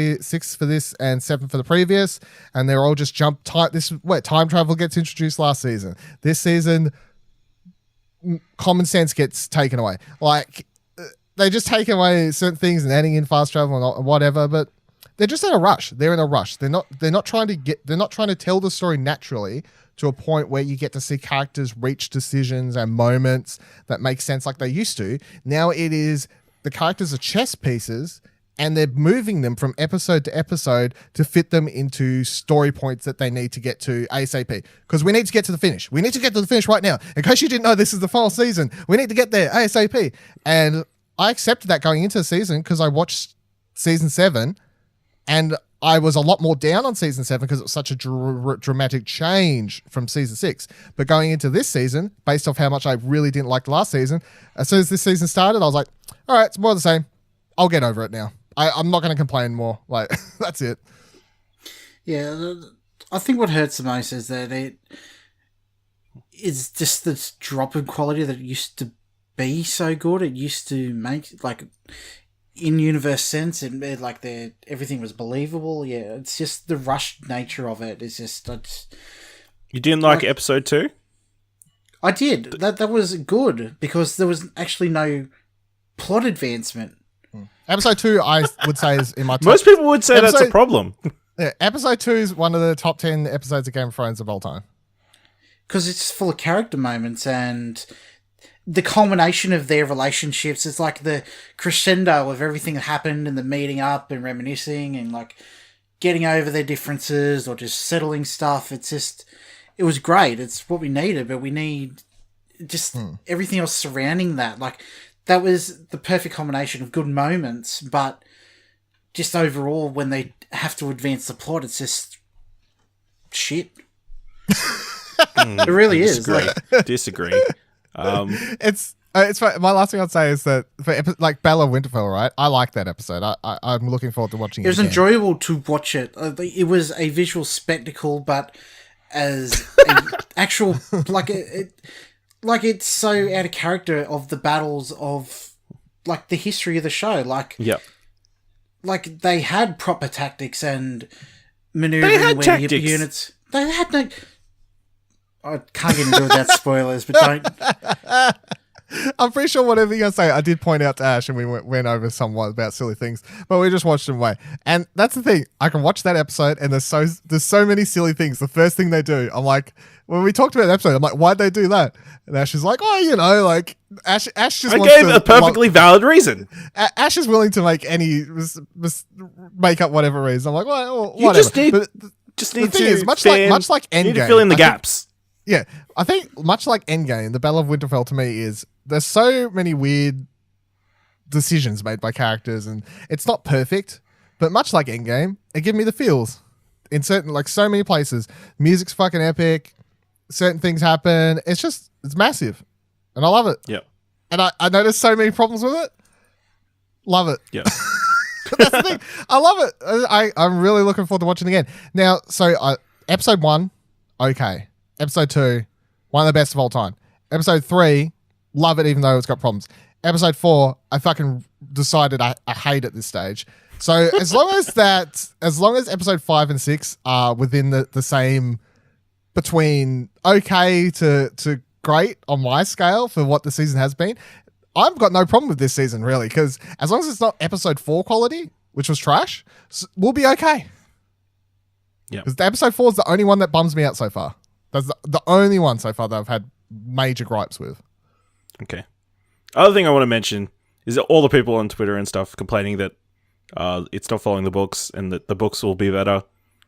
for this and 7 for the previous, and they're all just time travel gets introduced last season. This season, common sense gets taken away. Like, they just take away certain things and adding in fast travel and whatever, but they're just in a rush. They're in a rush. They're not trying to tell the story naturally to a point where you get to see characters reach decisions and moments that make sense like they used to. Now it is the characters are chess pieces and they're moving them from episode to episode to fit them into story points that they need to get to ASAP. Because we need to get to the finish. We need to get to the finish right now. In case you didn't know, this is the final season. We need to get there ASAP. And I accepted that going into the season because I watched season 7 and I was a lot more down on season 7 because it was such a dramatic change from season 6. But going into this season, based off how much I really didn't like the last season, as soon as this season started, I was like, all right, it's more the same. I'll get over it now. I'm not going to complain more. Like, that's it. Yeah, I think what hurts the most is that it is just this drop in quality that it used to be so good. It used to make, like, in universe sense, everything was believable. Yeah, it's just the rushed nature of it. It's just you didn't like episode 2? I did. That was good because there was actually no plot advancement. Episode 2, I would say, is in my top. Most people would say that's a problem. Yeah, episode 2 is one of the top 10 episodes of Game of Thrones of all time. Because it's full of character moments and the culmination of their relationships. It's like the crescendo of everything that happened and the meeting up and reminiscing and like getting over their differences or just settling stuff. It was great. It's what we needed, but we need just everything else surrounding that. Like, that was the perfect combination of good moments, but just overall, when they have to advance the plot, it's just shit. It really is. Disagree. It's fine. My last thing I'd say is that for like Bella Winterfell, right? I like that episode. I'm looking forward to watching it. It was again. enjoyable to watch it. It was a visual spectacle, but as an actual it's so out of character of the battles of like the history of the show. Like they had proper tactics and maneuvering where your units. They had no. I can't get into it without spoilers, but don't. I'm pretty sure whatever you're going to say, I did point out to Ash and we went over somewhat about silly things, but we just watched them away. And that's the thing. I can watch that episode and there's so many silly things. The first thing they do, I'm like, when we talked about the episode, I'm like, why'd they do that? And Ash is like, oh, like, Ash just I wants gave a perfectly valid reason. Ash is willing to make make up whatever reason. I'm like, well, whatever. Just need the thing to is, much like Endgame, you need to fill in the gaps. Yeah, I think much like Endgame, the Battle of Winterfell to me is there's so many weird decisions made by characters, and it's not perfect, but much like Endgame, it gave me the feels in certain so many places. Music's fucking epic. Certain things happen. It's massive, and I love it. Yeah, and I noticed so many problems with it. Love it. Yeah, that's the thing. I love it. I'm really looking forward to watching it again. Now, episode 1, okay. Episode 2, one of the best of all time. Episode 3, love it even though it's got problems. Episode 4, I fucking decided I hate at this stage. So as long as episode 5 and 6 are within the same between okay to great on my scale for what the season has been, I've got no problem with this season really, because as long as it's not episode 4 quality, which was trash, we'll be okay. Yeah. Because episode 4 is the only one that bums me out so far. That's the only one so far that I've had major gripes with. Okay. Other thing I want to mention is that all the people on Twitter and stuff complaining that it's not following the books and that the books will be better.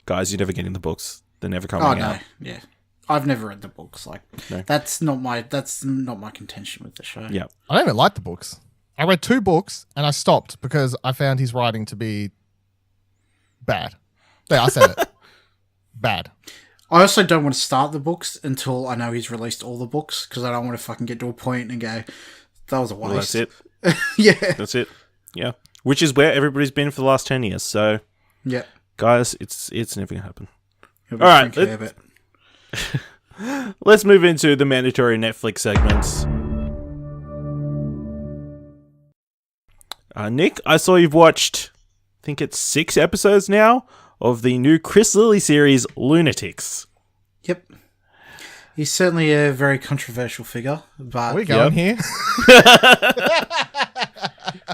Guys, you're never getting the books. They're never coming out. Yeah. I've never read the books. No. That's not my contention with the show. Yeah. I don't even like the books. I read 2 books and I stopped because I found his writing to be bad. Yeah, I said it. Bad. I also don't want to start the books until I know he's released all the books, because I don't want to fucking get to a point and go, that was a waste. Well, that's it. Yeah. That's it. Yeah. Which is where everybody's been for the last 10 years. So, yeah, guys, it's never going to happen. All right. Let's move into the mandatory Netflix segments. Nick, I saw you've watched, I think it's 6 episodes now, of the new Chris Lilly series, Lunatics. Yep. He's certainly a very controversial figure, but... Are we going here?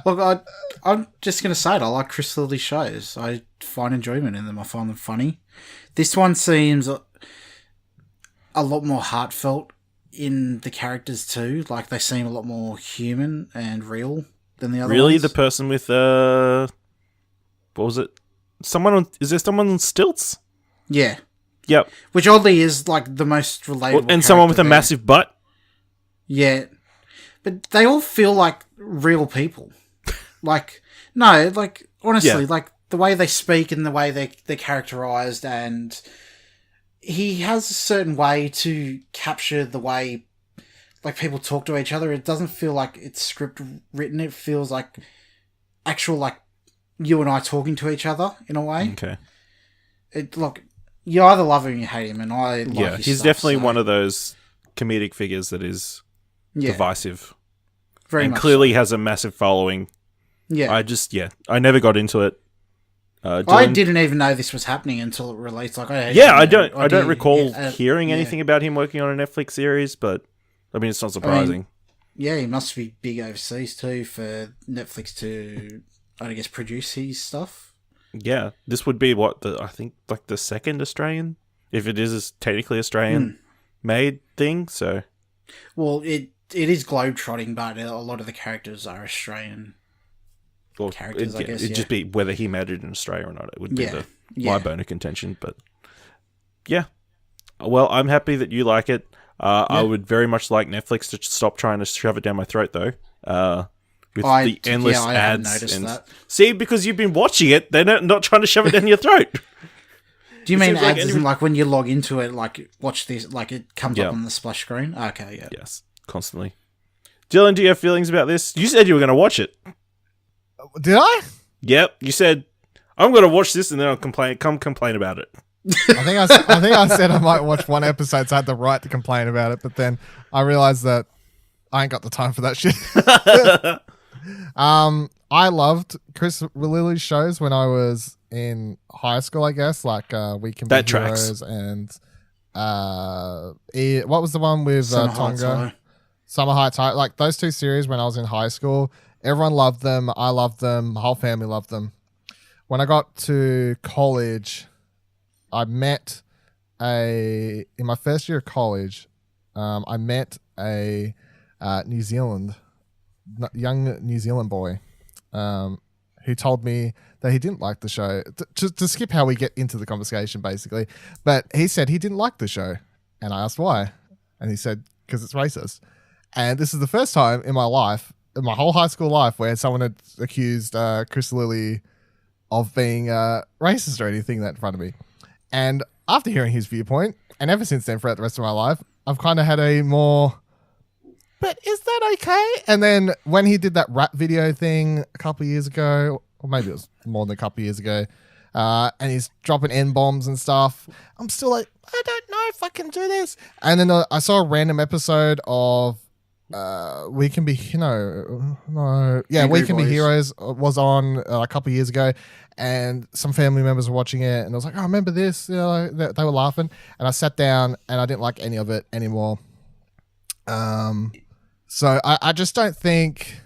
Look, I'm just going to say it. I like Chris Lilly shows. I find enjoyment in them. I find them funny. This one seems a lot more heartfelt in the characters too. Like, they seem a lot more human and real than the other ones. Really? The person with, what was it? Is there someone on stilts? Yeah. Yep. Which oddly is like the most relatable. And someone with a massive butt? Yeah. But they all feel like real people. Honestly, like the way they speak and the way they're characterized, and he has a certain way to capture the way like people talk to each other. It doesn't feel like it's script written. It feels like actual like you and I talking to each other in a way. Okay. You either love him or you hate him, and I like his he's stuff, definitely one of those comedic figures that is divisive. Very and much clearly has a massive following. Yeah. I never got into it. I didn't even know this was happening until it released. I don't recall hearing anything about him working on a Netflix series, but I mean, it's not surprising. He must be big overseas too for Netflix to, I guess, produce his stuff. Yeah, this would be I think like the second Australian, if it is technically Australian made thing. So, well, it is globetrotting, but a lot of the characters are Australian characters. I guess it'd just be whether he made it in Australia or not. It would be my bone of contention. But yeah, well, I'm happy that you like it. I would very much like Netflix to stop trying to shove it down my throat, though. With the endless I ads. that. See, because you've been watching it, they're not trying to shove it down your throat. Do you mean ads isn't like when you log into it, like, watch this, like, it comes up on the splash screen? Okay, yeah. Yes, constantly. Dylan, do you have feelings about this? You said you were going to watch it. Did I? Yep, you said, I'm going to watch this and then I'll complain about it. I think I said I might watch one episode, so I had the right to complain about it, but then I realized that I ain't got the time for that shit. I loved Chris Lilly's shows when I was in high school, I guess, like We Can Be Heroes and what was the one with Tonga? Summer Heights High. Like those two series when I was in high school, everyone loved them. I loved them. My whole family loved them. When I got to college, I met in my first year of college, I met a young New Zealand boy who told me that he didn't like the show. To skip how we get into the conversation, basically. But he said he didn't like the show. And I asked why. And he said, because it's racist. And this is the first time in my life, in my whole high school life, where someone had accused Chris Lilly of being racist or anything that in front of me. And after hearing his viewpoint, and ever since then throughout the rest of my life, I've kind of had a more, but is that okay? And then when he did that rap video thing a couple of years ago, or maybe it was more than a couple of years ago, and he's dropping N-bombs and stuff, I'm still like, I don't know if I can do this. And then I saw a random episode of We Can Be, We Can Be Heroes was on a couple of years ago, and some family members were watching it, and I was like, oh, I remember this, they were laughing, and I sat down and I didn't like any of it anymore. So I just don't think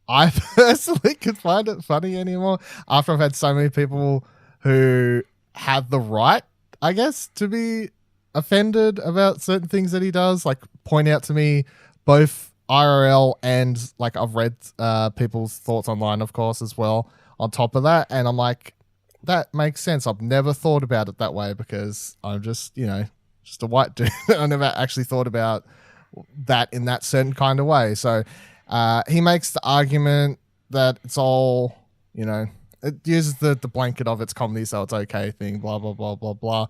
I personally could find it funny anymore after I've had so many people who have the right, I guess, to be offended about certain things that he does, like point out to me both IRL and like I've read people's thoughts online, of course, as well on top of that. And I'm like, that makes sense. I've never thought about it that way because I'm just, just a white dude. I never actually thought about that in that certain kind of way. So he makes the argument that it's all, it uses the blanket of its comedy, so it's okay thing, blah, blah, blah, blah, blah.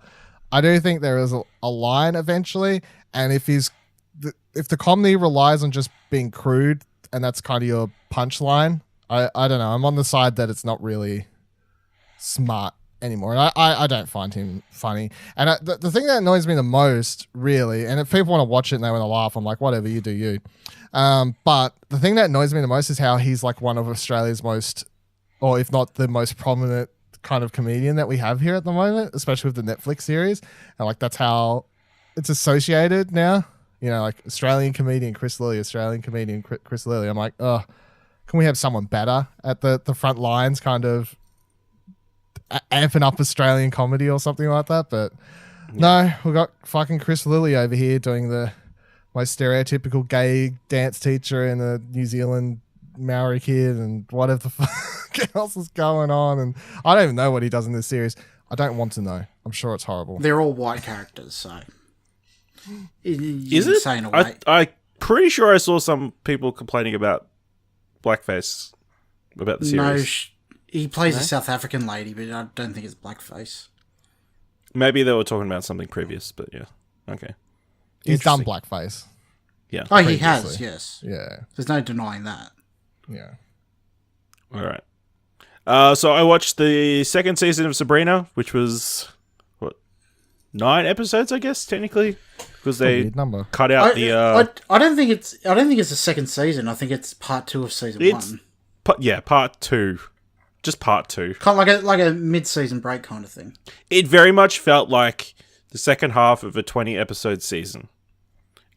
I do think there is a line eventually. And if the comedy relies on just being crude and that's kind of your punchline, I don't know. I'm on the side that it's not really smart anymore. And I don't find him funny. And the thing that annoys me the most, really, and if people want to watch it and they want to laugh, I'm like, whatever, you do you. But the thing that annoys me the most is how he's like one of Australia's most, or if not the most prominent kind of comedian that we have here at the moment, especially with the Netflix series. And like that's how it's associated now. Like Australian comedian Chris Lilly, Australian comedian Chris Lilly. I'm like, oh, can we have someone better at the front lines, kind of amping up Australian comedy or something like that? But no, we got fucking Chris Lilly over here doing the most stereotypical gay dance teacher in a New Zealand Maori kid and whatever the fuck else is going on. And I don't even know what he does in this series. I don't want to know. I'm sure it's horrible. They're all white characters, so. Is it? I'm pretty sure I saw some people complaining about blackface about the series. No, he plays a South African lady, but I don't think it's blackface. Maybe they were talking about something previous, but yeah. Okay. He's done blackface. Yeah. Oh, he has, yes. Yeah. There's no denying that. Yeah. All right. So I watched the second season of Sabrina, which was 9 episodes, I guess, technically, because they cut out I don't think it's the second season. I think it's part 2 of season 1. Part 2, just part 2. Kind of like a mid-season break kind of thing. It very much felt like the second half of a 20-episode season,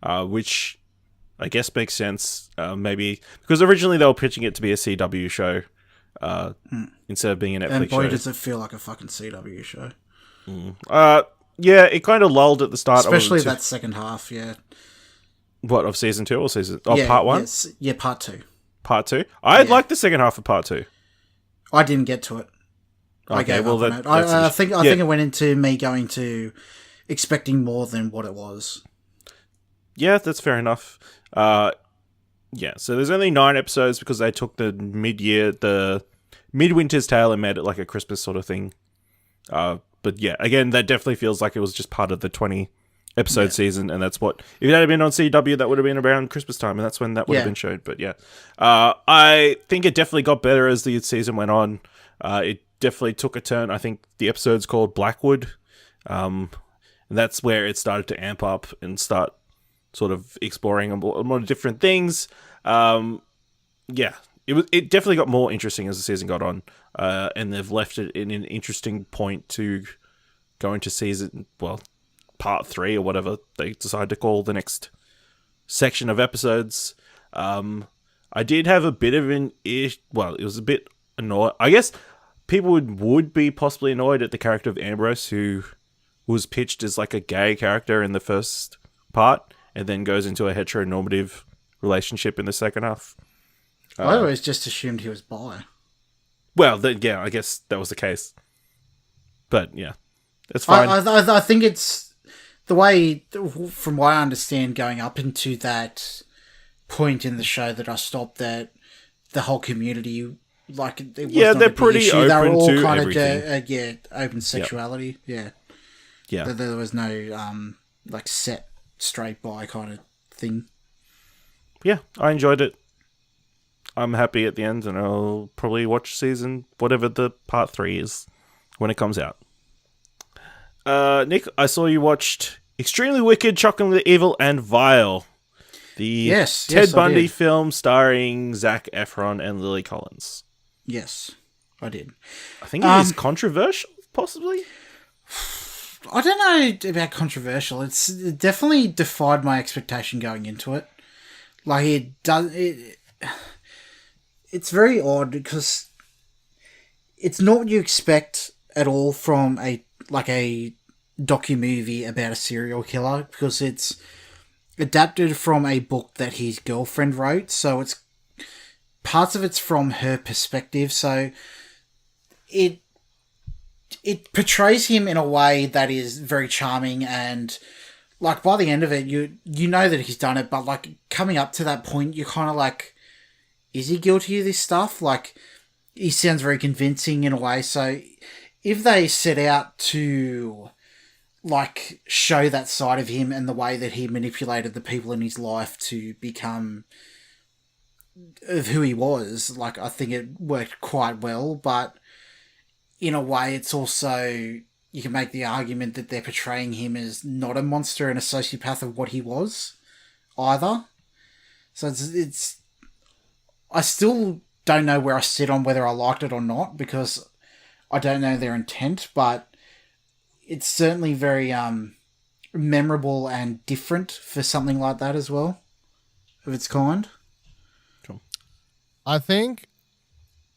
which I guess makes sense. Maybe because originally they were pitching it to be a CW show, instead of being a Netflix And boy, show. does it feel like a fucking CW show. Yeah, it kind of lulled at the start. Especially that second half, yeah. What, of season 2 or season... Oh, part 1? Yes, yeah, part 2. Part 2? I liked the second half of part 2. I didn't get to it. I gave up on it. I think it went into me going to expecting more than what it was. Yeah, that's fair enough. Yeah, so there's only 9 episodes because they took the Midwinter's Tale and made it like a Christmas sort of thing. But yeah, again, that definitely feels like it was just part of the 20-episode season, and that's what... If it had been on CW, that would have been around Christmas time, and that's when that would have been showed. But yeah, I think it definitely got better as the season went on. It definitely took a turn. I think the episode's called Blackwood, and that's where it started to amp up and start sort of exploring a more different things. Yeah, it definitely got more interesting as the season got on, and they've left it in an interesting point to go into part 3 or whatever they decide to call the next section of episodes. I did have a bit of it was a bit annoyed. I guess people would be possibly annoyed at the character of Ambrose, who was pitched as like a gay character in the first part and then goes into a heteronormative relationship in the second half. I always just assumed he was bi. Well, I guess that was the case. But yeah, it's fine. I think it's the way, from what I understand, going up into that point in the show that I stopped, that the whole community, like, it was not they're a big pretty issue. open They were all to kind everything. Open sexuality. Yeah. There was no like set straight bi kind of thing. Yeah, I enjoyed it. I'm happy at the end, and I'll probably watch season whatever the part 3 is when it comes out. Nick, I saw you watched Extremely Wicked, Shockingly Evil, and Vile. The Ted Bundy film starring Zac Efron and Lily Collins. Yes, I did. I think it is controversial, possibly? I don't know about controversial. It definitely defied my expectation going into it. Like, it's very odd because it's not what you expect at all from a docu-movie about a serial killer, because it's adapted from a book that his girlfriend wrote, so it's parts of it's from her perspective, so it portrays him in a way that is very charming, and like by the end of it you know that he's done it, but like coming up to that point you're kind of like, is he guilty of this stuff? Like, he sounds very convincing in a way, so if they set out to like show that side of him and the way that he manipulated the people in his life to become of who he was, like, I think it worked quite well. But in a way, it's also, you can make the argument that they're portraying him as not a monster and a sociopath of what he was either. So it's I still don't know where I sit on whether I liked it or not, because I don't know their intent, but it's certainly very memorable and different for something like that as well, of its kind. Cool. I think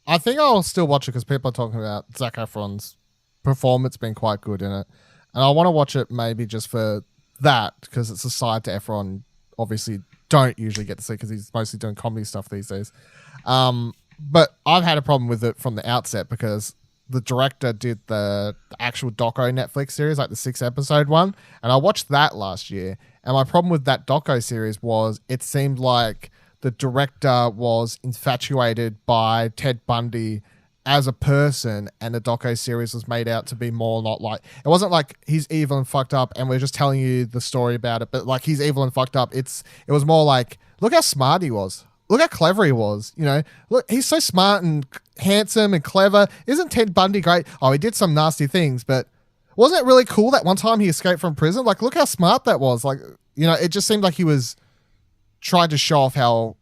I'll still watch it because people are talking about Zac Efron's performance being quite good in it, and I want to watch it maybe just for that, because it's a side to Efron obviously don't usually get to see because he's mostly doing comedy stuff these days. But I've had a problem with it from the outset because the director did the actual doco Netflix series, like the 6-episode one, and I watched that last year. And my problem with that doco series was it seemed like the director was infatuated by Ted Bundy as a person, and the doco series was made out to be more not like, it wasn't like he's evil and fucked up and we're just telling you the story about it, but like he's evil and fucked up. It was more like, look how smart he was. Look how clever he was. You know, look, he's so smart and handsome and clever. Isn't Ted Bundy great? Oh, he did some nasty things, but wasn't it really cool that one time he escaped from prison? Like, look how smart that was. Like, you know, it just seemed like he was trying to show off how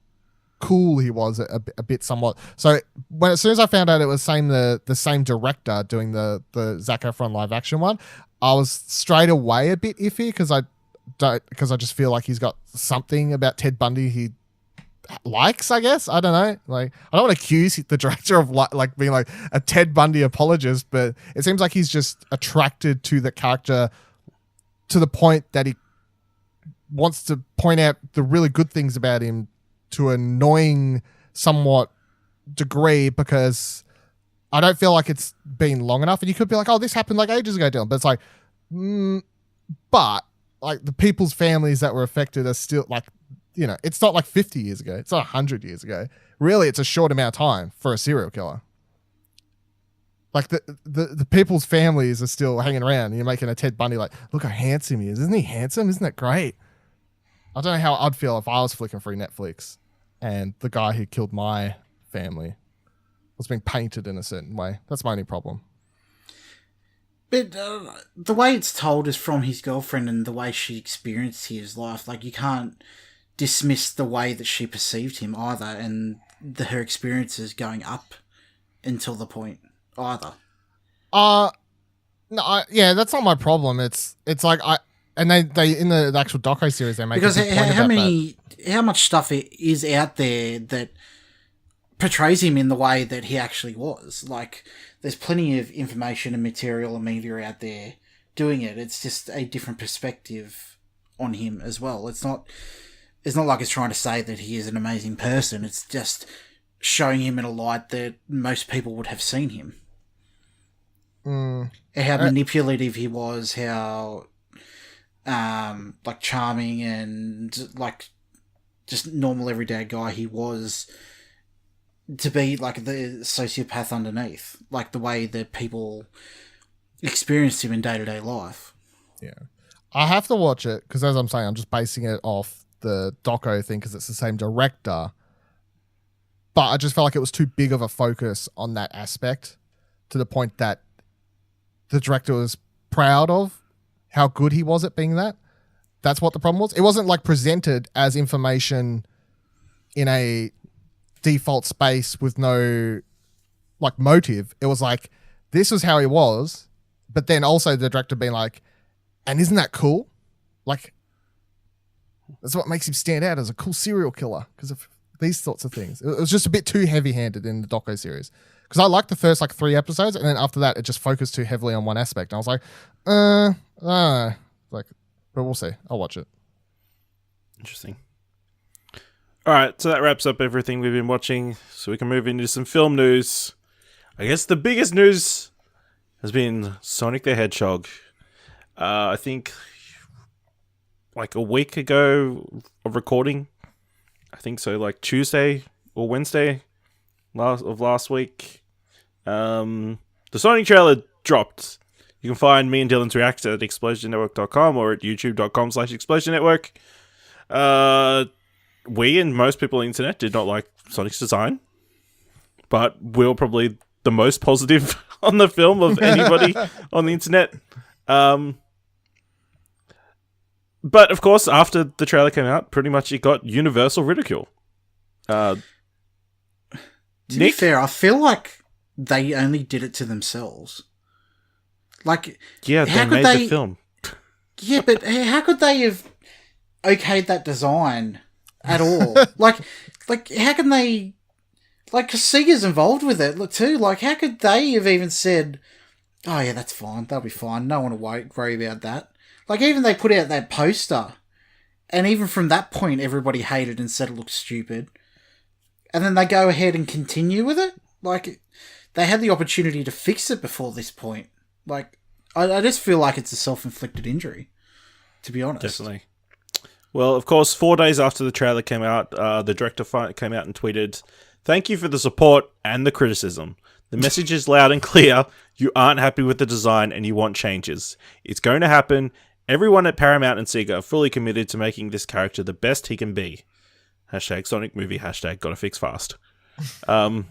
cool he was a bit somewhat. So as soon as I found out it was the same director doing the Zac Efron live action one, I was straight away a bit iffy because I just feel like he's got something about Ted Bundy he likes, I guess. I don't know. Like, I don't want to accuse the director of like being like a Ted Bundy apologist, but it seems like he's just attracted to the character to the point that he wants to point out the really good things about him to an annoying somewhat degree, because I don't feel like it's been long enough. And you could be like, oh, this happened like ages ago, Dylan. But it's like, but like the people's families that were affected are still like, you know, it's not like 50 years ago. It's not 100 years ago. Really, it's a short amount of time for a serial killer. Like the people's families are still hanging around. And you're making a Ted Bundy like, look how handsome he is. Isn't he handsome? Isn't that great? I don't know how I'd feel if I was flicking through Netflix and the guy who killed my family was being painted in a certain way. That's my only problem. But the way it's told is from his girlfriend and the way she experienced his life. Like, you can't dismiss the way that she perceived him either, and her experiences going up until the point either. No, yeah, that's not my problem. It's like and they in the actual doco series they make because a big point about how much stuff is out there that portrays him in the way that he actually was. Like, there's plenty of information and material and media out there doing it. It's just a different perspective on him as well. It's not like it's trying to say that he is an amazing person. It's just showing him in a light that most people would have seen him. How manipulative he was, how like charming and like just normal everyday guy he was, to be like the sociopath underneath, like the way that people experienced him in day-to-day life. Yeah, I have to watch it because, as I'm saying, I'm just basing it off the doco thing because it's the same director, but I just felt like it was too big of a focus on that aspect to the point that the director was proud of how good he was at being that. That's what the problem was. It wasn't like presented as information in a default space with no like motive. It was like, this was how he was, but then also the director being like, and isn't that cool? Like, that's what makes him stand out as a cool serial killer, because of these sorts of things. It was just a bit too heavy-handed in the doco series, because I liked the first like 3 episodes, and then after that it just focused too heavily on one aspect, and I was like, like, but we'll see. I'll watch it. Interesting. All right, so that wraps up everything we've been watching, so we can move into some film news. I guess the biggest news has been Sonic the Hedgehog. I think like a week ago of recording, I think so, like Tuesday or Wednesday of last week, the Sonic trailer dropped. You can find me and Dylan's react at explosionnetwork.com or at youtube.com/explosionnetwork. We and most people on the internet did not like Sonic's design, but we were probably the most positive on the film of anybody on the internet. But of course, after the trailer came out, pretty much it got universal ridicule. To be fair, I feel like they only did it to themselves. Like, yeah, they made the film. Yeah, but how could they have okayed that design at all? like, how can they? Like, 'cause Sega's involved with it too. Like, how could they have even said, "Oh yeah, that's fine. They'll be fine. No one will worry about that." Like, even they put out that poster, and even from that point, everybody hated and said it looked stupid. And then they go ahead and continue with it. Like, they had the opportunity to fix it before this point. Like, I just feel like it's a self-inflicted injury, to be honest. Definitely. Well, of course, 4 days after the trailer came out, the director came out and tweeted, "Thank you for the support and the criticism. The message is loud and clear. You aren't happy with the design and you want changes. It's going to happen. Everyone at Paramount and Sega are fully committed to making this character the best he can be. Hashtag Sonic movie, hashtag gotta fix fast." And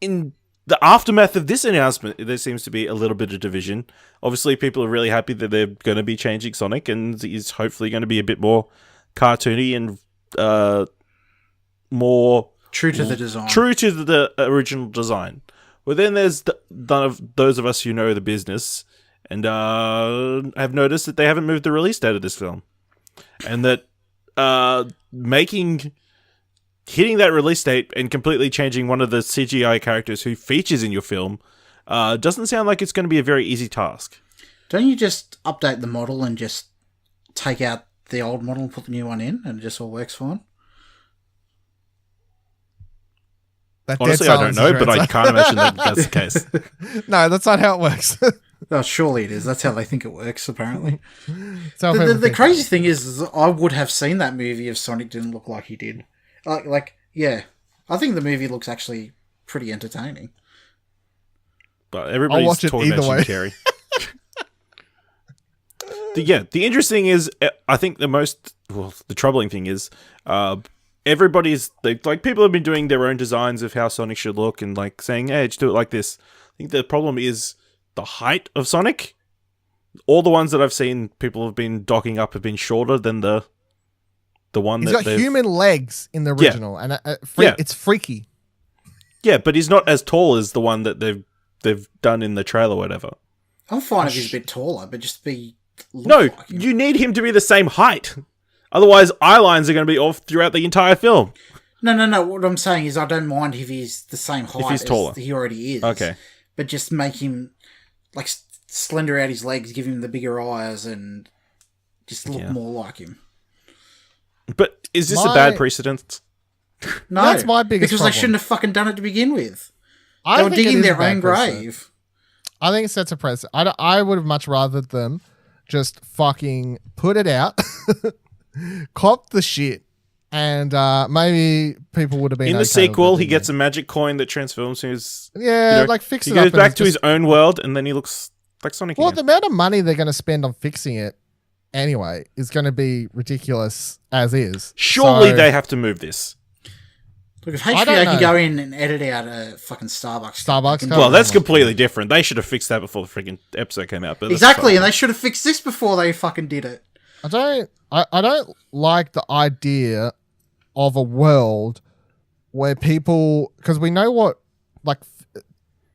in the aftermath of this announcement, there seems to be a little bit of division. Obviously, people are really happy that they're going to be changing Sonic, and he's hopefully going to be a bit more cartoony and more true to the design. True to the original design. Well, then there's those of us who know the business and have noticed that they haven't moved the release date of this film, and that hitting that release date and completely changing one of the CGI characters who features in your film doesn't sound like it's going to be a very easy task. Don't you just update the model and just take out the old model and put the new one in and it just all works fine? Honestly, I don't know, but I can't imagine that that's the case. No, that's not how it works. Oh, surely it is. That's how they think it works, apparently. So The crazy thing is I would have seen that movie if Sonic didn't look like he did. Yeah. I think the movie looks actually pretty entertaining. But everybody's talking about Jim Carrey. The interesting is, I think the troubling thing is, people have been doing their own designs of how Sonic should look and like saying, hey, just do it like this. I think the problem is the height of Sonic. All the ones that I've seen people have been docking up have been shorter than the one he's that got human legs in the original, and it's freaky. Yeah, but he's not as tall as the one that they've done in the trailer or whatever. I'm fine if he's a bit taller, but just be... You need him to be the same height. Otherwise, eye lines are going to be off throughout the entire film. No. What I'm saying is I don't mind if he's the same height he's taller. as he already is. Okay. But just make him, like, slender out his legs, give him the bigger eyes, and just look more like him. But is this a bad precedent? No, that's my biggest because problem. they shouldn't have fucking done it to begin with. They were digging their own grave. I think it sets a precedent. I would have much rather them just fucking put it out, cop the shit, and maybe people would have been in the okay sequel. with it, He gets a magic coin that transforms him. Fix it up. He goes back to his own world, and then he looks like Sonic. Well, again. the amount of money they're going to spend on fixing it anyway is going to be ridiculous as is. Surely they have to move this. Look, if HBO can go in and edit out a fucking Starbucks. Well, that's completely different. They should have fixed that before the freaking episode came out. But exactly, and they should have fixed this before they fucking did it. I don't like the idea of a world where people, because we know what like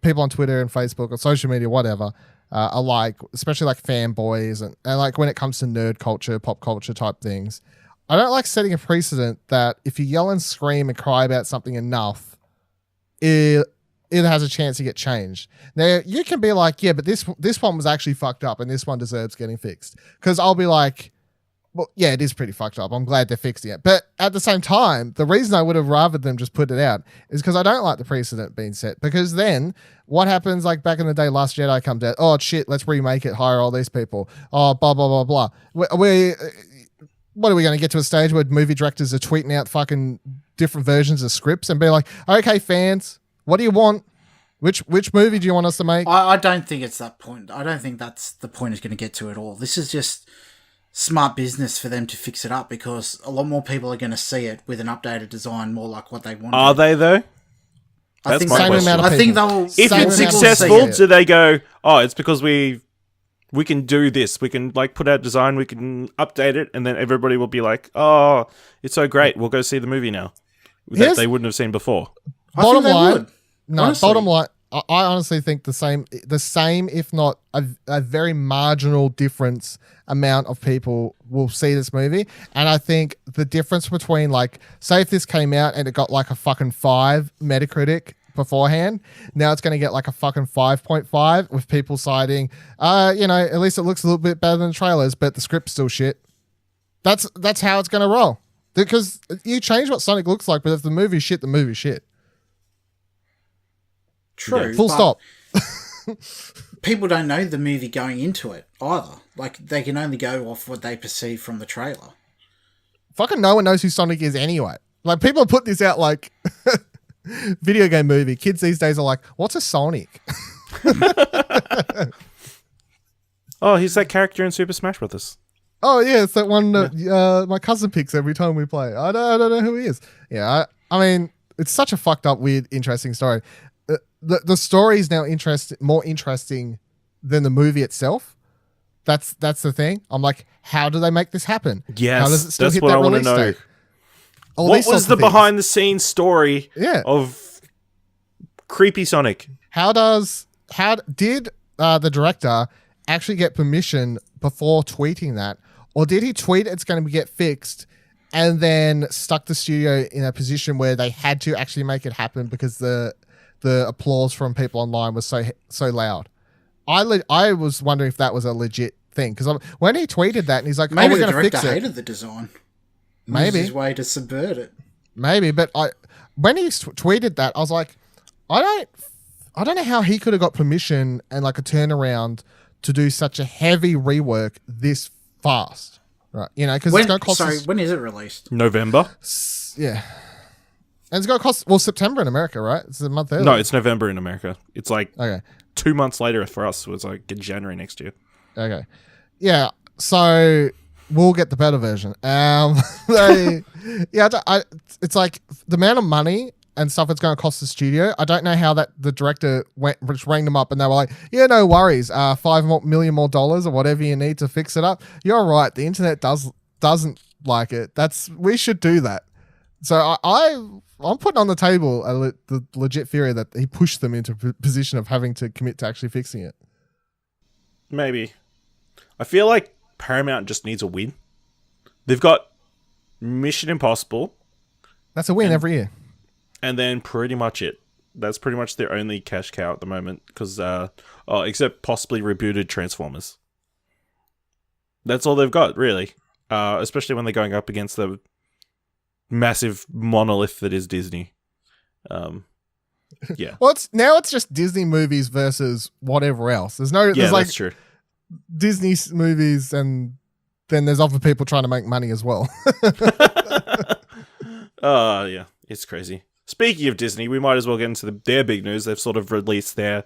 people on Twitter and Facebook or social media, whatever, are like, especially like fanboys and like when it comes to nerd culture, pop culture type things. I don't like setting a precedent that if you yell and scream and cry about something enough, it has a chance to get changed. Now, you can be like, yeah, but this one was actually fucked up and this one deserves getting fixed. Because I'll be like, well, yeah, it is pretty fucked up. I'm glad they're fixing it. But at the same time, the reason I would have rather them just put it out is because I don't like the precedent being set. Because then what happens, like back in the day, Last Jedi comes out, oh, shit, let's remake it, hire all these people. Oh, blah, blah, blah, blah. What are we going to get to a stage where movie directors are tweeting out fucking different versions of scripts and be like, okay, fans, what do you want? Which movie do you want us to make? I don't think it's that point. I don't think that's the point it's going to get to at all. This is just smart business for them to fix it up because a lot more people are going to see it with an updated design, more like what they want. Are they though? That's my question. I think they'll. If it's successful, do they go, oh, it's because we can do this. We can like put out design. We can update it, and then everybody will be like, "Oh, it's so great. We'll go see the movie now." That they wouldn't have seen before. Bottom line, would, bottom line. I honestly think the same, if not a very marginal difference amount of people will see this movie. And I think the difference between like, say if this came out and it got like a fucking 5 Metacritic beforehand, now it's going to get like a fucking 5.5 with people citing, at least it looks a little bit better than the trailers, but the script's still shit. That's how it's going to roll. Because you change what Sonic looks like, but if the movie's shit, the movie's shit. True. Full stop. People don't know the movie going into it either. Like, they can only go off what they perceive from the trailer. Fucking no one knows who Sonic is anyway. Like, people put this out like video game movie. Kids these days are like, what's a Sonic? Oh, he's that character in Super Smash Bros. Oh, yeah, it's that one that my cousin picks every time we play. I don't know who he is. Yeah, I mean, it's such a fucked up, weird, interesting story. The story is now more interesting than the movie itself. That's the thing. I'm like, how do they make this happen? Yes, how does it still that's hit what that I want to know. date? What was the behind the scenes story of creepy Sonic? How did the director actually get permission before tweeting that, or did he tweet it's going to get fixed and then stuck the studio in a position where they had to actually make it happen because the applause from people online was so loud. I was wondering if that was a legit thing because when he tweeted that and he's like, maybe "Oh, we're the going to fix director it." hated the design. Maybe his way to subvert it. Maybe, but when he tweeted that, I was like, I don't know how he could have got permission and like a turnaround to do such a heavy rework this fast, right? You know, because it's going to cost. Sorry, when is it released? November. Yeah, and it's going to cost September in America, right? It's a month early. No, it's November in America. It's like okay. 2 months later for us. So it's like in January next year. Okay, yeah. So we'll get the better version. It's like the amount of money and stuff it's going to cost the studio. I don't know how that the director just rang them up and they were like, "Yeah, no worries, $5 million more or whatever you need to fix it up." You're right. The internet doesn't like it. We should do that. So I'm putting on the table the legit theory that he pushed them into a position of having to commit to actually fixing it. Maybe. I feel like Paramount just needs a win. They've got Mission Impossible. That's a win every year. And then pretty much it. That's pretty much their only cash cow at the moment. Because, except possibly rebooted Transformers. That's all they've got, really. Especially when they're going up against the massive monolith that is Disney. Yeah. Well, it's just Disney movies versus whatever else. There's that's true. Disney movies and then there's other people trying to make money as well. Yeah, it's crazy. Speaking of Disney, we might as well get into their big news. They've sort of released their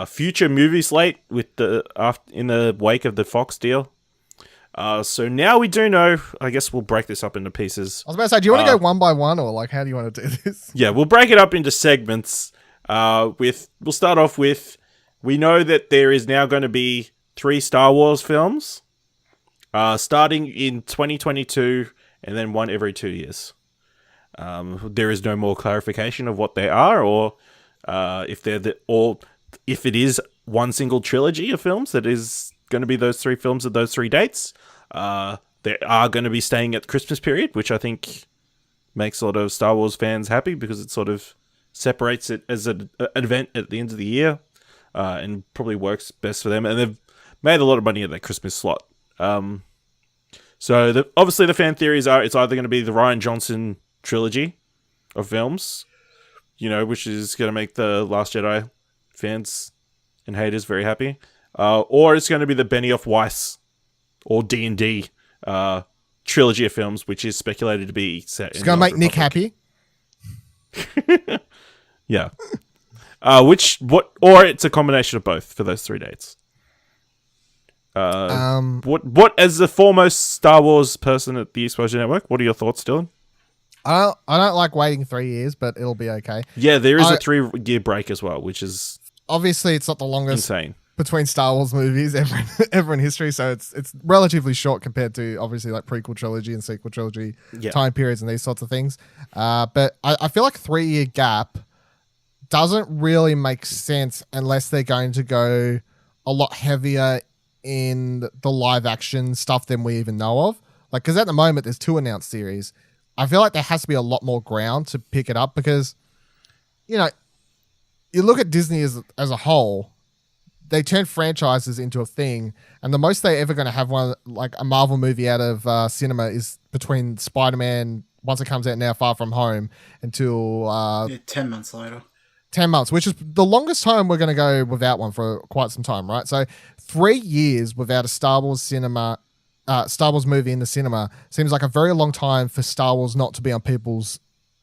future movie slate in the wake of the Fox deal. So now we do know. I guess we'll break this up into pieces. I was about to say, do you want to go one by one, or like how do you want to do this? Yeah, we'll break it up into segments. We'll start off with, we know that there is now going to be 3 Star Wars films, starting in 2022, and then one every 2 years. There is no more clarification of what they are, or if it is one single trilogy of films that is going to be those 3 films at those 3 dates. They are going to be staying at the Christmas period, which I think makes a lot of Star Wars fans happy because it sort of separates it as an event at the end of the year, and probably works best for them. And they've made a lot of money at that Christmas slot. So obviously the fan theories are it's either going to be the Rian Johnson trilogy of films, which is going to make the Last Jedi fans and haters very happy, or it's going to be the Benioff Weiss or D&D trilogy of films, which is speculated to be set. It's going to make Nick happy. Yeah. Or it's a combination of both for those 3 dates. What as the foremost Star Wars person at the Exposure Network, what are your thoughts, Dylan? I don't like waiting 3 years, but it'll be okay. Yeah, there is a 3-year break as well, which is obviously it's not the longest insane between Star Wars movies ever in history, so it's relatively short compared to obviously like prequel trilogy and sequel trilogy time periods and these sorts of things. But I feel like a 3-year gap doesn't really make sense unless they're going to go a lot heavier in the live action stuff than we even know of. Like, because at the moment there's 2 announced series. I feel like there has to be a lot more ground to pick it up because, you look at Disney as a whole, they turn franchises into a thing, and the most they're ever going to have one, like a Marvel movie out of cinema, is between Spider-Man, once it comes out now, Far From Home, until 10 months later. 10 months, which is the longest time we're going to go without one for quite some time, right? So 3 years without a Star Wars movie in the cinema seems like a very long time for Star Wars not to be on people's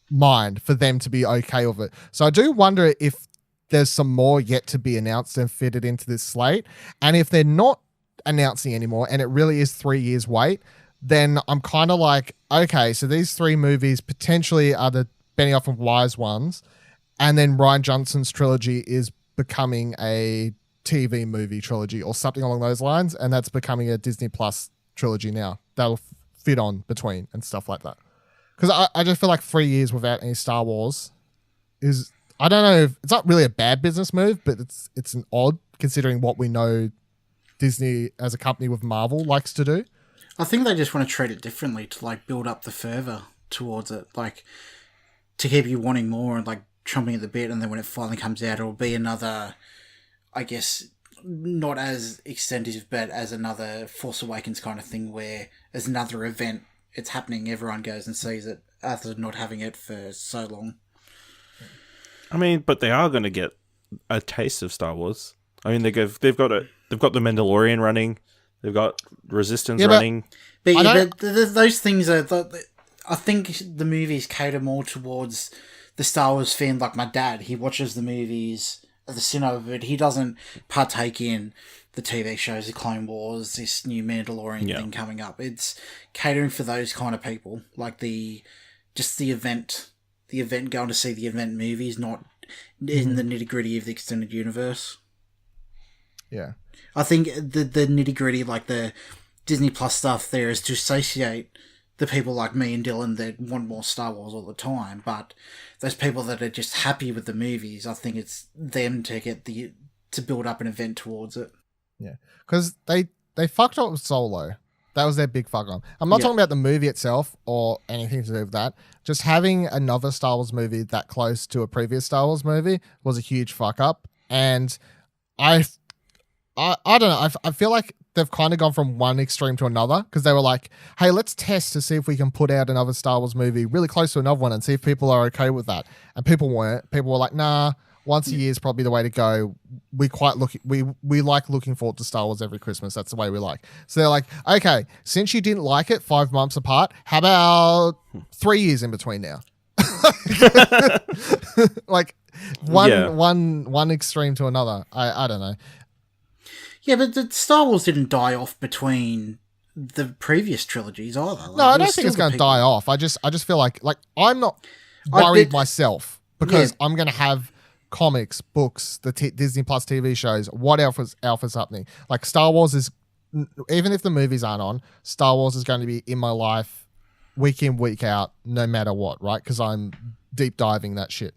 mind, for them to be okay with it. So I do wonder if there's some more yet to be announced and fitted into this slate. And if they're not announcing anymore and it really is 3 years wait, then I'm kind of like, okay, so these 3 movies potentially are the Benioff and Wise ones. And then Rian Johnson's trilogy is becoming a TV movie trilogy or something along those lines. And that's becoming a Disney Plus trilogy now. That'll fit on between and stuff like that. Because I just feel like 3 years without any Star Wars is, I don't know, if it's not really a bad business move, but it's an odd considering what we know Disney as a company with Marvel likes to do. I think they just want to treat it differently to like build up the fervor towards it, like to keep you wanting more and like chomping at the bit, and then when it finally comes out, it'll be another, I guess, not as extensive, but as another Force Awakens kind of thing, where as another event, it's happening, everyone goes and sees it, after not having it for so long. I mean, but they are going to get a taste of Star Wars. I mean, they've got the Mandalorian running, they've got Resistance running. But those things are. I think the movies cater more towards the Star Wars fan, like my dad. He watches the movies at the cinema, but he doesn't partake in the TV shows, the Clone Wars, this new Mandalorian thing coming up. It's catering for those kind of people, like the event going to see the event movies, not in the nitty gritty of the extended universe. Yeah, I think the nitty gritty, like the Disney Plus stuff, there is to satiate the people like me and Dylan that want more Star Wars all the time. But those people that are just happy with the movies, I think it's them to get to build up an event towards it. Yeah, because they fucked up with Solo. That was their big fuck up. I'm not talking about the movie itself or anything to do with that. Just having another Star Wars movie that close to a previous Star Wars movie was a huge fuck up. And I don't know. I feel like they've kind of gone from one extreme to another, because they were like, hey, let's test to see if we can put out another Star Wars movie really close to another one and see if people are okay with that. And people weren't. People were like, nah, once a year is probably the way to go. We like looking forward to Star Wars every Christmas. That's the way we like. So they're like, okay, since you didn't like it 5 months apart, how about 3 years in between now? Like one extreme to another. I don't know. Yeah, but the Star Wars didn't die off between the previous trilogies either. Like, no, I don't think it's going to die off. I just feel like I'm not worried myself, because I'm going to have comics, books, the Disney Plus TV shows, what alpha's happening. Like Star Wars is, even if the movies aren't on, Star Wars is going to be in my life week in, week out, no matter what, right? Because I'm deep diving that shit.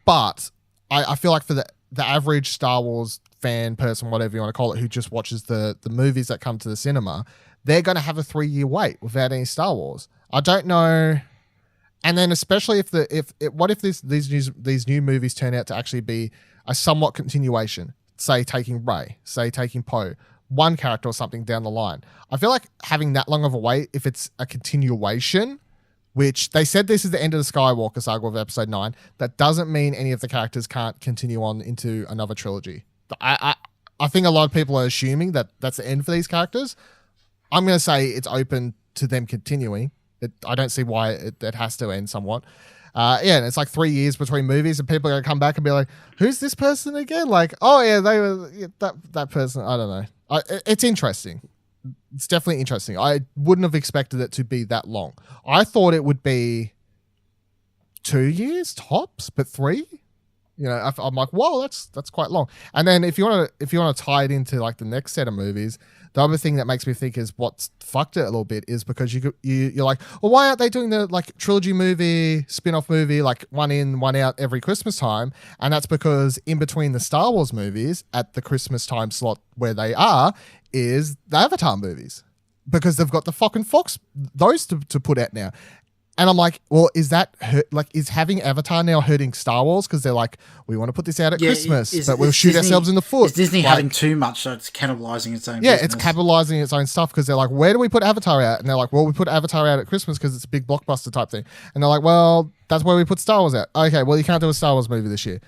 But I feel like for the average Star Wars fan person, whatever you want to call it, who just watches the movies that come to the cinema, they're going to have a 3-year wait without any Star Wars. I don't know. And then especially if these new movies turn out to actually be a somewhat continuation, say taking Rey, say taking Poe, one character or something down the line. I feel like having that long of a wait, if it's a continuation, which they said this is the end of the Skywalker saga of episode 9, that doesn't mean any of the characters can't continue on into another trilogy. I think a lot of people are assuming that that's the end for these characters. I'm going to say it's open to them continuing. I don't see why it has to end somewhat. And it's like 3 years between movies, and people are going to come back and be like, who's this person again? Like, oh yeah, they were that person. I don't know. It's interesting. It's definitely interesting. I wouldn't have expected it to be that long. I thought it would be 2 years tops, but 3. You know, I'm like, whoa, that's quite long. And then if you want to tie it into like the next set of movies, the other thing that makes me think is what's fucked it a little bit is because you're like, well, why aren't they doing the like trilogy movie, spin-off movie, like one in, one out every Christmas time? And that's because in between the Star Wars movies at the Christmas time slot where they are is the Avatar movies, because they've got the fucking Fox, those to put out now. And I'm like, well, is having Avatar now hurting Star Wars? Because they're like, we want to put this out at Christmas, but we'll shoot ourselves in the foot. Is Disney having too much, so it's cannibalizing its own business? It's cannibalizing its own stuff, because they're like, where do we put Avatar out? And they're like, well, we put Avatar out at Christmas because it's a big blockbuster type thing. And they're like, well, that's where we put Star Wars out. Okay, well, you can't do a Star Wars movie this year.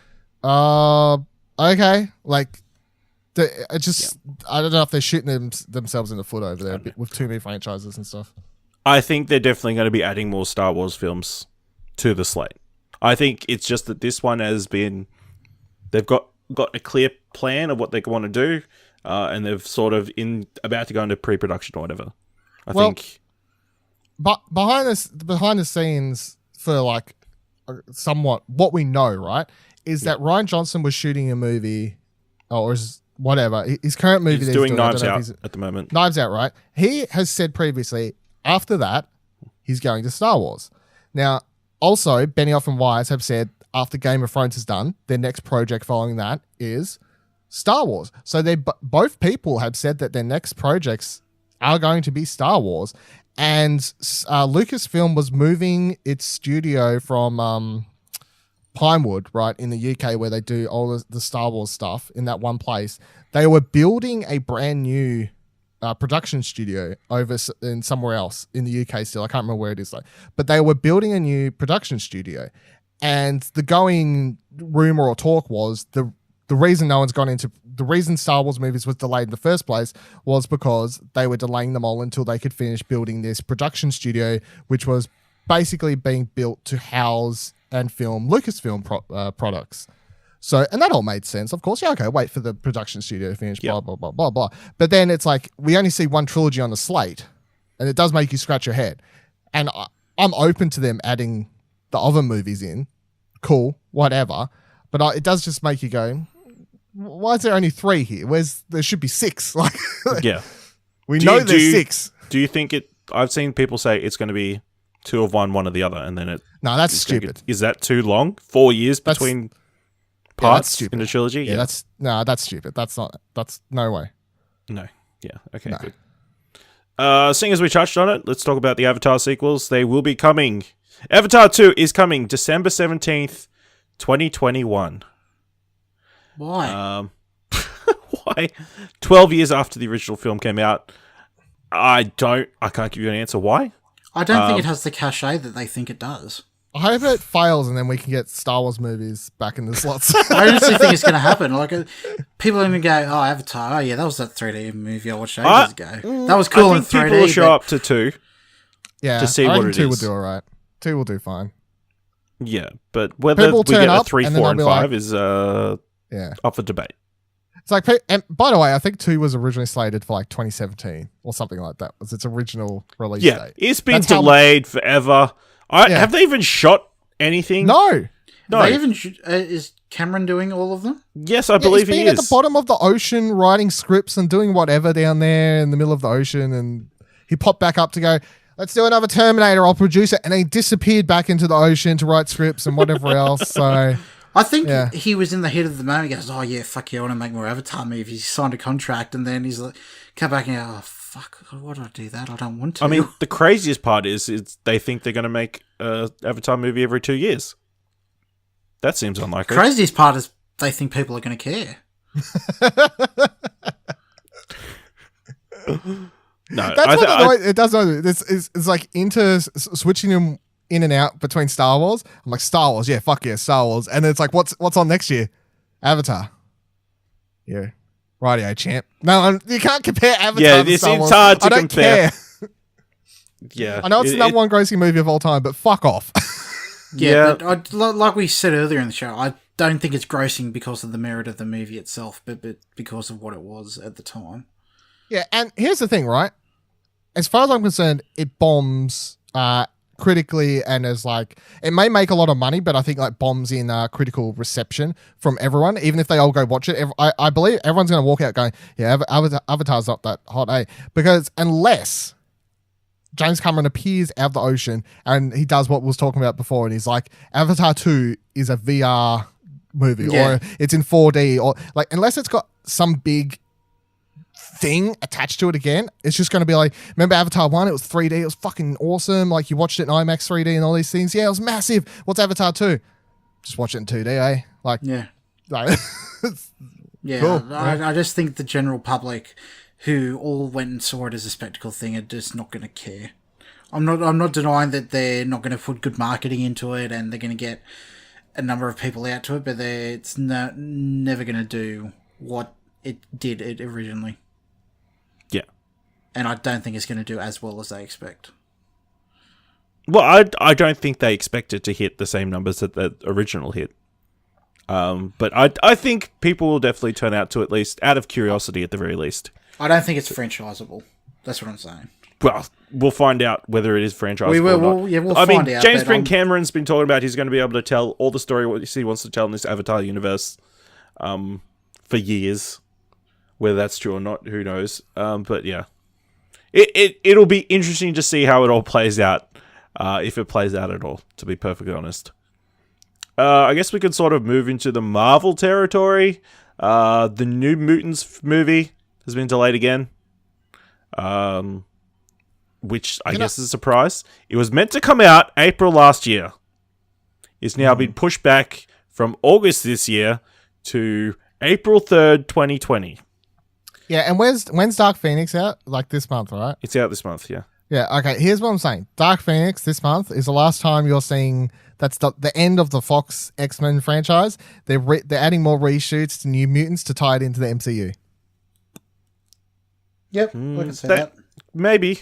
Okay. Like, I don't know if they're shooting themselves in the foot over there with too many franchises and stuff. I think they're definitely going to be adding more Star Wars films to the slate. I think it's just that this one has been... They've got a clear plan of what they want to do, and they've sort of about to go into pre-production or whatever. I think... But behind the scenes, for like somewhat what we know, right, is that Rian Johnson was shooting a movie, or is whatever, his current movie... He's doing Knives Out at the moment. Knives Out, right? He has said previously... After that, he's going to Star Wars. Now, also, Benioff and Weiss have said after Game of Thrones is done, their next project following that is Star Wars. So both people have said that their next projects are going to be Star Wars. And Lucasfilm was moving its studio from Pinewood, right, in the UK, where they do all the Star Wars stuff in that one place. They were building a brand new production studio over in somewhere else in the UK still. I can't remember where it is, though. But they were building a new production studio. And the going rumor or talk was the reason no one's gone into the reason Star Wars movies was delayed in the first place was because they were delaying them all until they could finish building this production studio, which was basically being built to house and film Lucasfilm products. So, and that all made sense, of course. Yeah, okay, wait for the production studio to finish, blah, blah, blah, blah, blah. But then it's like, we only see one trilogy on the slate, and it does make you scratch your head. And I'm open to them adding the other movies in. Cool, whatever. But it does just make you go, why is there only 3 here? There should be 6. Like, yeah. We know there's 6. Do you think I've seen people say it's going to be 2 of one of the other, and then it... No, that's stupid. Is that too long? 4 years between parts in the trilogy? Yeah, that's stupid. That's no way. No. Yeah, okay, good. Seeing as we touched on it, let's talk about the Avatar sequels. They will be coming. Avatar 2 is coming December 17th, 2021. Why? Why? 12 years after the original film came out. I can't give you an answer. Why? I don't think it has the cachet that they think it does. I hope it fails and then we can get Star Wars movies back in the slots. I honestly think it's going to happen. Like, people are going to go, oh, Avatar, oh yeah, that was that 3D movie I watched ages ago. That was cool in 3D. People will show up to 2 to see what it is. 2 will do all right. 2 will do fine. Yeah, but whether we get a 3, 4, and 5 is up for debate. It's like, and by the way, I think 2 was originally slated for like 2017 or something like that. Was its original release date? Yeah, it's been delayed forever. Have they even shot anything? No. They even is Cameron doing all of them? Yes, I believe he is. He's been at the bottom of the ocean writing scripts and doing whatever down there in the middle of the ocean, and he popped back up to go, let's do another Terminator, I'll produce it, and then he disappeared back into the ocean to write scripts and whatever else. So I think he was in the heat of the moment. He goes, oh yeah, fuck yeah, I want to make more Avatar movies. He signed a contract, and then he's like, come back and go, oh fuck, why did I do that? I don't want to. I mean, the craziest part is they think they're going to make an Avatar movie every 2 years. That seems unlikely. The craziest part is they think people are going to care. No, that's what it does. It's like switching them in and out between Star Wars. I'm like, Star Wars, yeah, fuck yeah, Star Wars. And then it's like, what's on next year? Avatar. Yeah. Rightio, champ. No, you can't compare Avatar to Star Wars. It's hard to I don't compare. Care. Yeah. I know it's the number one grossing movie of all time, but fuck off. But like we said earlier in the show, I don't think it's grossing because of the merit of the movie itself, but because of what it was at the time. Yeah, and here's the thing, right? As far as I'm concerned, it bombs critically, and as like, it may make a lot of money, but I think like bombs in critical reception from everyone, even if they all go watch it. I believe everyone's going to walk out going, yeah, Avatar's not that hot, eh? Because unless James Cameron appears out of the ocean and he does what we was talking about before, and he's like, Avatar 2 is a VR movie, or it's in 4D, or like, unless it's got some big thing attached to it again, it's just going to be like, remember Avatar 1? It was 3D. It was fucking awesome. Like, you watched it in IMAX 3D and all these things. Yeah, it was massive. What's Avatar 2? Just watch it in 2D, eh? Like, yeah. Like, yeah, cool. I just think the general public who all went and saw it as a spectacle thing are just not going to care. I'm not denying that they're not going to put good marketing into it and they're going to get a number of people out to it, but it's never going to do what it did originally. Yeah. And I don't think it's going to do as well as they expect. Well, I don't think they expect it to hit the same numbers that the original hit. But I think people will definitely turn out to, at least out of curiosity at the very least. I don't think it's franchisable. That's what I'm saying. Well, we'll find out whether it is franchisable or not. We'll find out. James Brent Cameron's been talking about he's going to be able to tell all the story what he wants to tell in this Avatar universe for years. Whether that's true or not, who knows? But yeah. It'll be interesting to see how it all plays out, if it plays out at all, to be perfectly honest. I guess we could sort of move into the Marvel territory. The New Mutants movie has been delayed again. which I guess is a surprise. It was meant to come out April last year. It's now been pushed back from August this year to April 3rd, 2020. Yeah, and when's Dark Phoenix out? Like this month, right? It's out this month, yeah. Yeah, okay, here's what I'm saying. Dark Phoenix this month is the last time you're seeing that's the end of the Fox X-Men franchise. They're adding more reshoots to New Mutants to tie it into the MCU. Yep, I can see that. Maybe.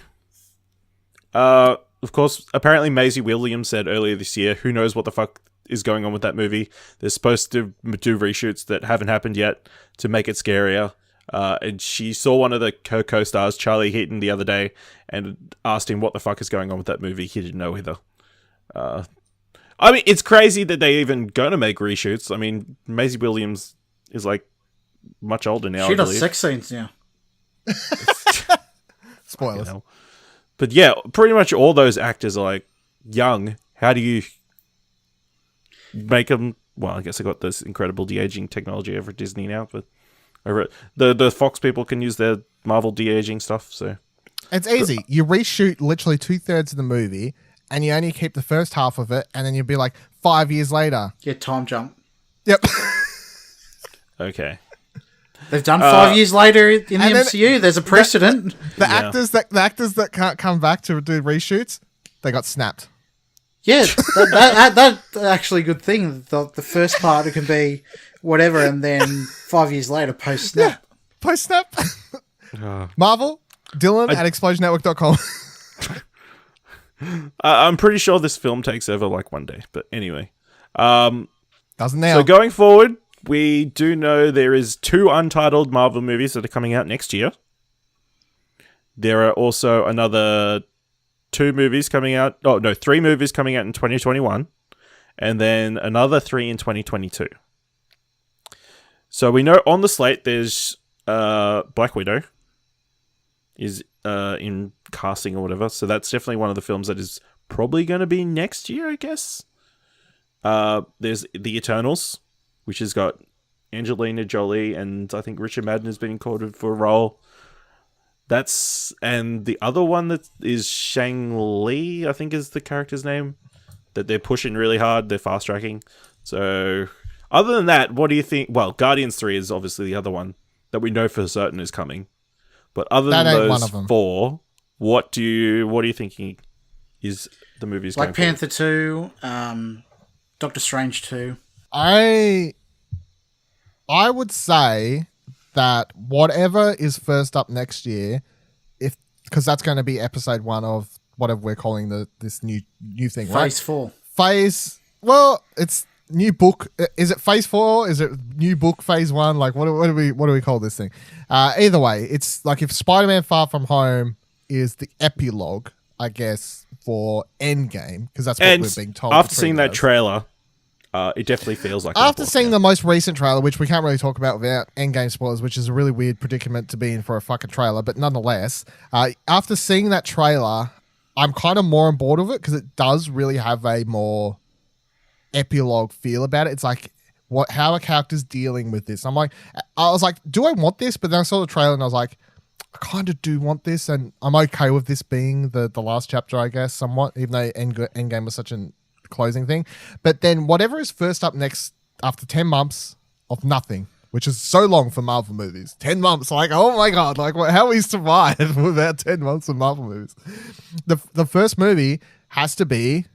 Of course, apparently Maisie Williams said earlier this year, who knows what the fuck is going on with that movie. They're supposed to do reshoots that haven't happened yet to make it scarier. And she saw one of her co-stars, Charlie Heaton, the other day and asked him what the fuck is going on with that movie. He didn't know either. I mean, it's crazy that they even gonna make reshoots. I mean, Maisie Williams is like much older now. She does sex scenes now. Spoilers. You know. But yeah, pretty much all those actors are like young. How do you make them? Well, I guess I got this incredible de-aging technology over at Disney now, but over the Fox people can use their Marvel de-aging stuff. So it's easy. You reshoot literally 2/3 of the movie, and you only keep the first half of it, and then you'd be like 5 years later. Yeah, time jump. Yep. Okay. They've done 5 years later in the MCU. There's a precedent. The actors that can't come back to do reshoots, they got snapped. Yeah, that's actually a good thing. The first part, it can be whatever, and then 5 years later, post-snap. Yeah, post-snap. Marvel, Dylan at explosionnetwork.com. I'm pretty sure this film takes over like one day, but anyway. Doesn't now. So going forward, we do know there is 2 untitled Marvel movies that are coming out next year. There are also another 3 movies coming out in 2021, and then another 3 in 2022. So we know on the slate there's Black Widow is in casting or whatever, so that's definitely one of the films that is probably going to be next year, I guess. There's The Eternals, which has got Angelina Jolie, and I think Richard Madden has been called for a role. And the other one that is Shang-Li, I think is the character's name, that they're pushing really hard. They're fast-tracking. So, other than that, what do you think? Well, Guardians 3 is obviously the other one that we know for certain is coming. But other than those 4, what are you thinking is the movies Black going Panther 2, Doctor Strange 2. I would say that whatever is first up next year, because that's going to be episode 1 of whatever we're calling this new thing, right? Phase 4. Well, it's new book. Is it phase 4? Is it new book phase 1? Like what do we call this thing? Either way, it's like if Spider-Man Far From Home is the epilogue, I guess, for Endgame, because that's what we're being told. After seeing that trailer, it definitely feels like after seeing the most recent trailer, which we can't really talk about without Endgame spoilers, which is a really weird predicament to be in for a fucking trailer, but nonetheless, after seeing that trailer, I'm kind of more on board with it because it does really have a more epilogue feel about it. It's like how are characters dealing with this? I was like, do I want this? But then I saw the trailer and I was like, I kind of do want this, and I'm okay with this being the last chapter, I guess, somewhat, even though Endgame was such a closing thing. But then whatever is first up next after 10 months of nothing, which is so long for Marvel movies. 10 months, like, oh my God, like how we survive without 10 months of Marvel movies. The first movie has to be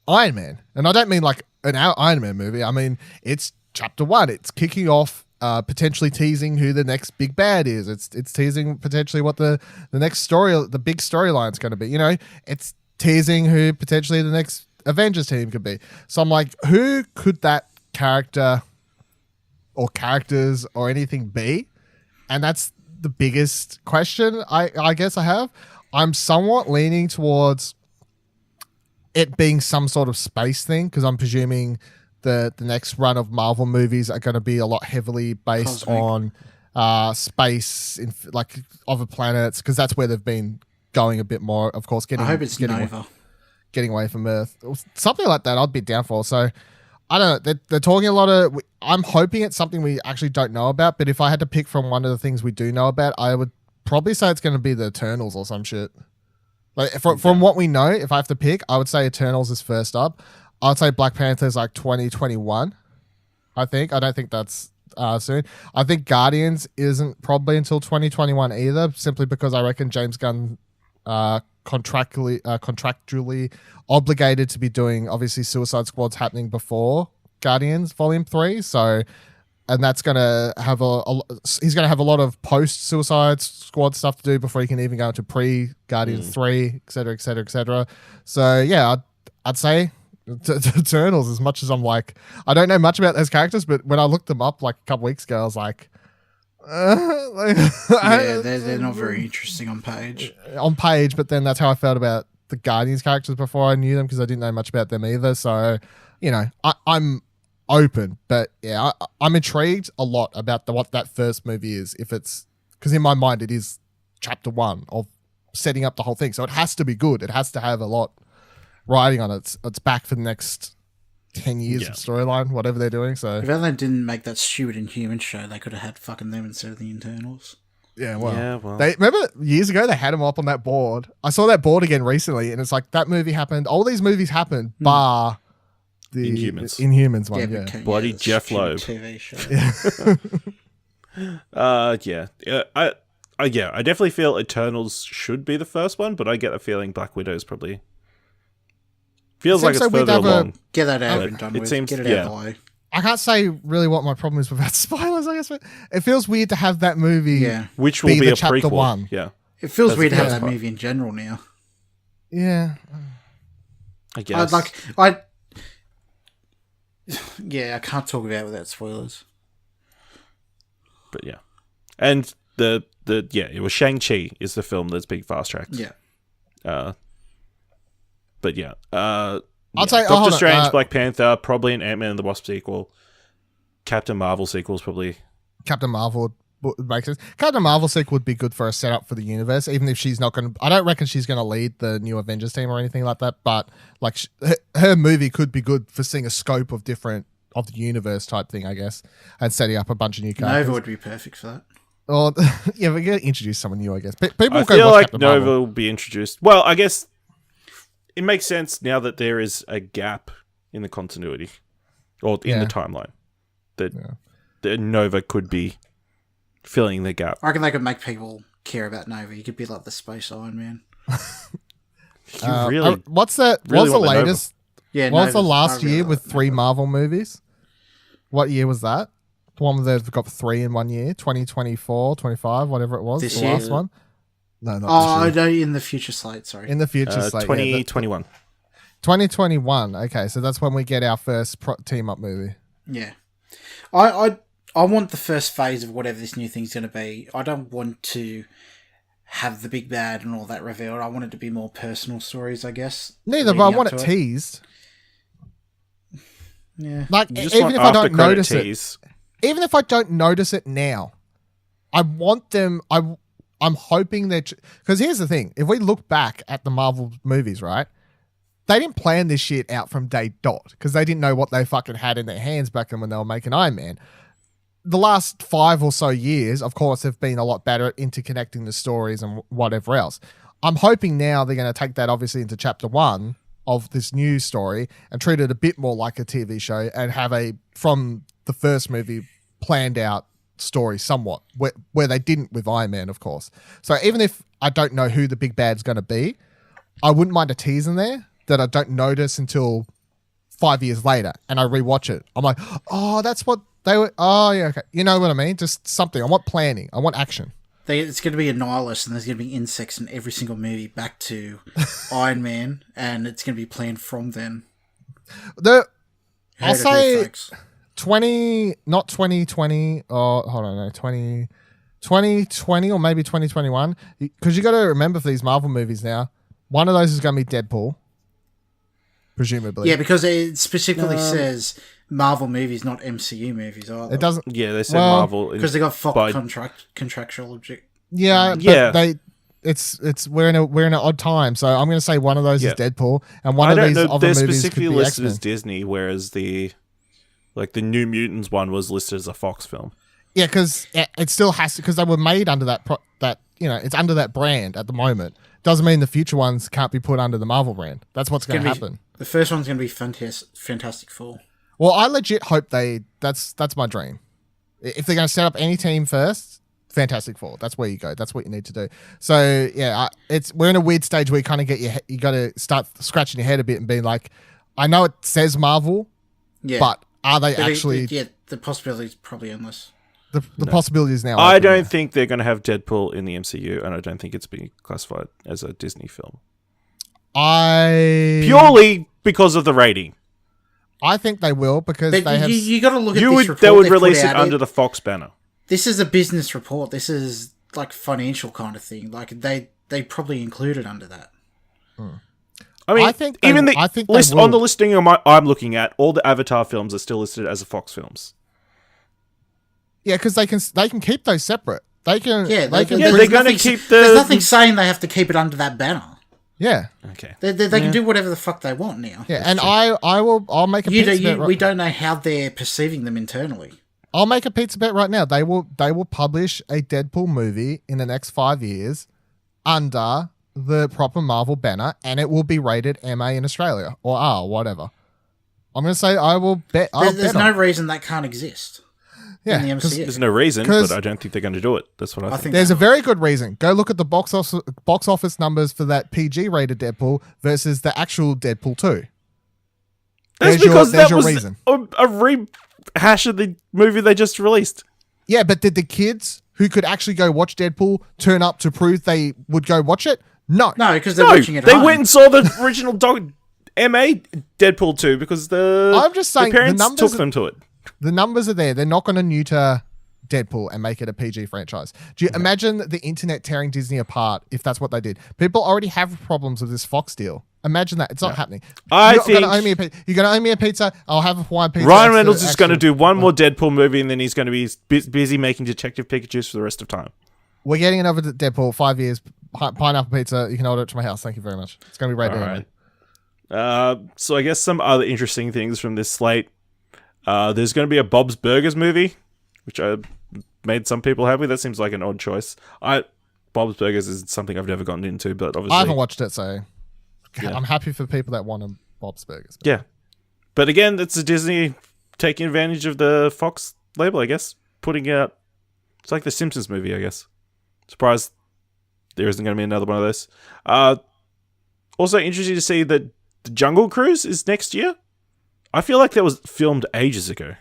Iron Man. And I don't mean like an Iron Man movie. I mean, it's chapter 1. It's kicking off, potentially teasing who the next big bad is. It's teasing potentially what the next story, the big storyline is going to be. You know, it's teasing who potentially the next Avengers team could be. So I'm like, who could that character or characters or anything be? And that's the biggest question I guess I have. I'm somewhat leaning towards it being some sort of space thing, because I'm presuming the next run of Marvel movies are going to be a lot heavily based on space, in like other planets, because that's where they've been going a bit more. Of course, I hope it's Nova. Getting away from Earth, something like that. I'd be down for. So I don't know. They're talking a lot of. I'm hoping it's something we actually don't know about. But if I had to pick from one of the things we do know about, I would probably say it's going to be the Eternals or some shit. Like from what we know, if I have to pick, I would say Eternals is first up. I would say Black Panther is like 2021. I don't think that's soon. I think Guardians isn't probably until 2021 either, simply because I reckon James Gunn contractually obligated to be doing, obviously, Suicide Squad's happening before Guardians Volume 3, so, and that's going to have he's going to have a lot of post-Suicide Squad stuff to do before he can even go into pre-Guardians 3, etc., etc., etc. So, yeah, I'd say Eternals, as much as I'm like, I don't know much about those characters, but when I looked them up like a couple weeks ago, I was like, they're not very interesting on page. But then that's how I felt about the Guardians characters before I knew them, because I didn't know much about them either. So, you know, I'm open, but yeah, I'm intrigued a lot about what that first movie is. If it's, because in my mind it is chapter 1 of setting up the whole thing, so it has to be good. It has to have a lot riding on it. It's back for the next 10 years of storyline, whatever they're doing. So if they didn't make that stupid Inhuman show, they could have had fucking them instead of the Internals. Yeah, well. They remember years ago they had them up on that board. I saw that board again recently, and it's like that movie happened. All these movies happened, bar the Inhumans one. Yeah, bloody Jeff Loeb TV show. I definitely feel Eternals should be the first one, but I get a feeling Black Widow is probably feels like it's further along. Get that out and done with. Get it out of the way. I can't say really what my problem is without spoilers, I guess, but it feels weird to have that movie, which will be a chapter prequel. 1. Yeah, it feels weird to have that movie in general now. Yeah, I guess. I can't talk about it without spoilers. But yeah, and it was Shang-Chi is the film that's being fast tracked. Yeah. But yeah, I'll say Doctor Strange, Black Panther, probably an Ant-Man and the Wasp sequel. Captain Marvel sequels probably. Captain Marvel would make sense. Captain Marvel sequel would be good for a setup for the universe, even if she's not going to. I don't reckon she's going to lead the new Avengers team or anything like that. But like her movie could be good for seeing a scope of the universe type thing, I guess, and setting up a bunch of new characters. Nova would be perfect for that. Well, yeah, we're going to introduce someone new, I guess. People I feel like Nova will be introduced. Well, I guess it makes sense now that there is a gap in the continuity or in the timeline that Nova could be filling the gap. I reckon they could make people care about Nova. You could be like the Space Iron Man. What's the latest? Yeah, what was the last year with 3 Marvel movies? What year was that? The one where they've got 3 in 1 year, 2024, 25, whatever it was. This the year? Last one. No, not this year. No, in the future slate. Sorry, in the future slate. 2021. 2021. Okay, so that's when we get our first team up movie. Yeah, I want the first phase of whatever this new thing's going to be. I don't want to have the big bad and all that revealed. I want it to be more personal stories, I guess. Neither, but I want it teased. Yeah, like even if I don't notice it, even if I don't notice it now, I want them. I'm hoping that, because here's the thing: if we look back at the Marvel movies, right? They didn't plan this shit out from day dot because they didn't know what they fucking had in their hands back then when they were making Iron Man. The last 5 or so years, of course, have been a lot better at interconnecting the stories and whatever else. I'm hoping now they're going to take that obviously into chapter 1 of this new story and treat it a bit more like a TV show and have from the first movie, planned out story somewhat, where they didn't with Iron Man, of course. So even if I don't know who the big bad's going to be, I wouldn't mind a tease in there that I don't notice until 5 years later and I rewatch it. I'm like, oh, that's what they were. Oh, yeah, okay. You know what I mean? Just something. I want planning. I want action. It's going to be a nihilist and there's going to be insects in every single movie back to Iron Man, and it's going to be planned from then. I'll say 2020, or hold on, no, 2020 or maybe 2021, because you got to remember for these Marvel movies now, one of those is going to be Deadpool, presumably. Yeah, because it specifically says Marvel movies, not MCU movies. Either. It doesn't. Yeah, they said Marvel because they got Fox contractual object. Yeah, but we're in an odd time, so I'm going to say one of those is Deadpool, and one of these other movies specifically could be listed X-Men. as Disney, whereas the New Mutants one was listed as a Fox film. Yeah, because it still has to, because they were made under that it's under that brand at the moment. Doesn't mean the future ones can't be put under the Marvel brand. That's what's going to happen. The first one's going to be Fantastic Four. Well, I legit hope that's my dream. If they're going to set up any team first, Fantastic Four. That's where you go. That's what you need to do. So yeah, we're in a weird stage where you kind of you got to start scratching your head a bit and being like, I know it says Marvel, but are they actually? The possibility is probably endless. The possibility is now. I don't think they're going to have Deadpool in the MCU, and I don't think it's being classified as a Disney film. Purely because of the rating. I think they will because they have. You got to look at this report. They would release it under the Fox banner. This is a business report. This is like financial kind of thing. Like they probably include it under that. I mean, on the listing I'm looking at, all the Avatar films are still listed as Fox films. Yeah, because they can keep those separate. They can. Yeah, they're going to keep the. There's nothing saying they have to keep it under that banner. Yeah. Okay. They can do whatever the fuck they want now. Yeah, and I'll make a pizza bet. We don't know how they're perceiving them internally. I'll make a pizza bet right now. They will publish a Deadpool movie in the next 5 years under the proper Marvel banner, and it will be rated MA in Australia or R, whatever. I'm going to say I will bet. There's no reason that can't exist. Yeah, in the MCU. There's no reason, but I don't think they're going to do it. That's what I think. There's a very good reason. Go look at the box office numbers for that PG rated Deadpool versus the actual Deadpool 2. That's because that was a rehash of the movie they just released. Yeah, but did the kids who could actually go watch Deadpool turn up to prove they would go watch it? No, because they're watching it. They went and saw the original MA Deadpool 2 because I'm just saying the parents took them to it. The numbers are there. They're not going to neuter Deadpool and make it a PG franchise. Do you imagine the internet tearing Disney apart if that's what they did? People already have problems with this Fox deal. Imagine that. It's not happening. You're going to owe me a pizza. I'll have a Hawaiian pizza. Ryan Reynolds is going to do one more Deadpool movie and then he's going to be busy making Detective Pikachu for the rest of time. We're getting another Deadpool, 5 years. Pineapple pizza. You can order it to my house. Thank you very much. It's going to be right there. Right. So I guess some other interesting things from this slate. There's going to be a Bob's Burgers movie, which made some people happy. That seems like an odd choice. Bob's Burgers is something I've never gotten into, but obviously I haven't watched it, so I'm happy for people that want a Bob's Burgers. Yeah, but again, it's a Disney taking advantage of the Fox label, I guess. Putting out, it's like the Simpsons movie, I guess. Surprised there isn't going to be another one of those. Also interesting to see that the Jungle Cruise is next year. I feel like that was filmed ages ago.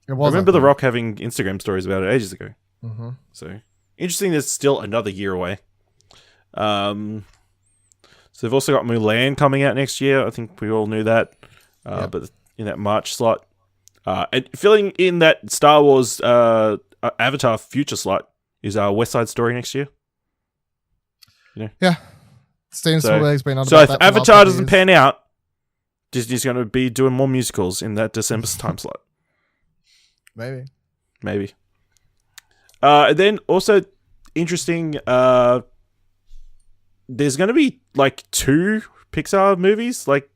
It was. I remember The Rock having Instagram stories about it ages ago. Mm-hmm. So interesting. There's still another year away. So they've also got Mulan coming out next year. I think we all knew that. But in that March slot, and filling in that Star Wars Avatar future slot is West Side Story next year. Yeah. Steven Spielberg's been on. So if Avatar doesn't pan out, Disney's going to be doing more musicals in that December time slot. Maybe. Then also interesting, there's going to be like 2 Pixar movies, like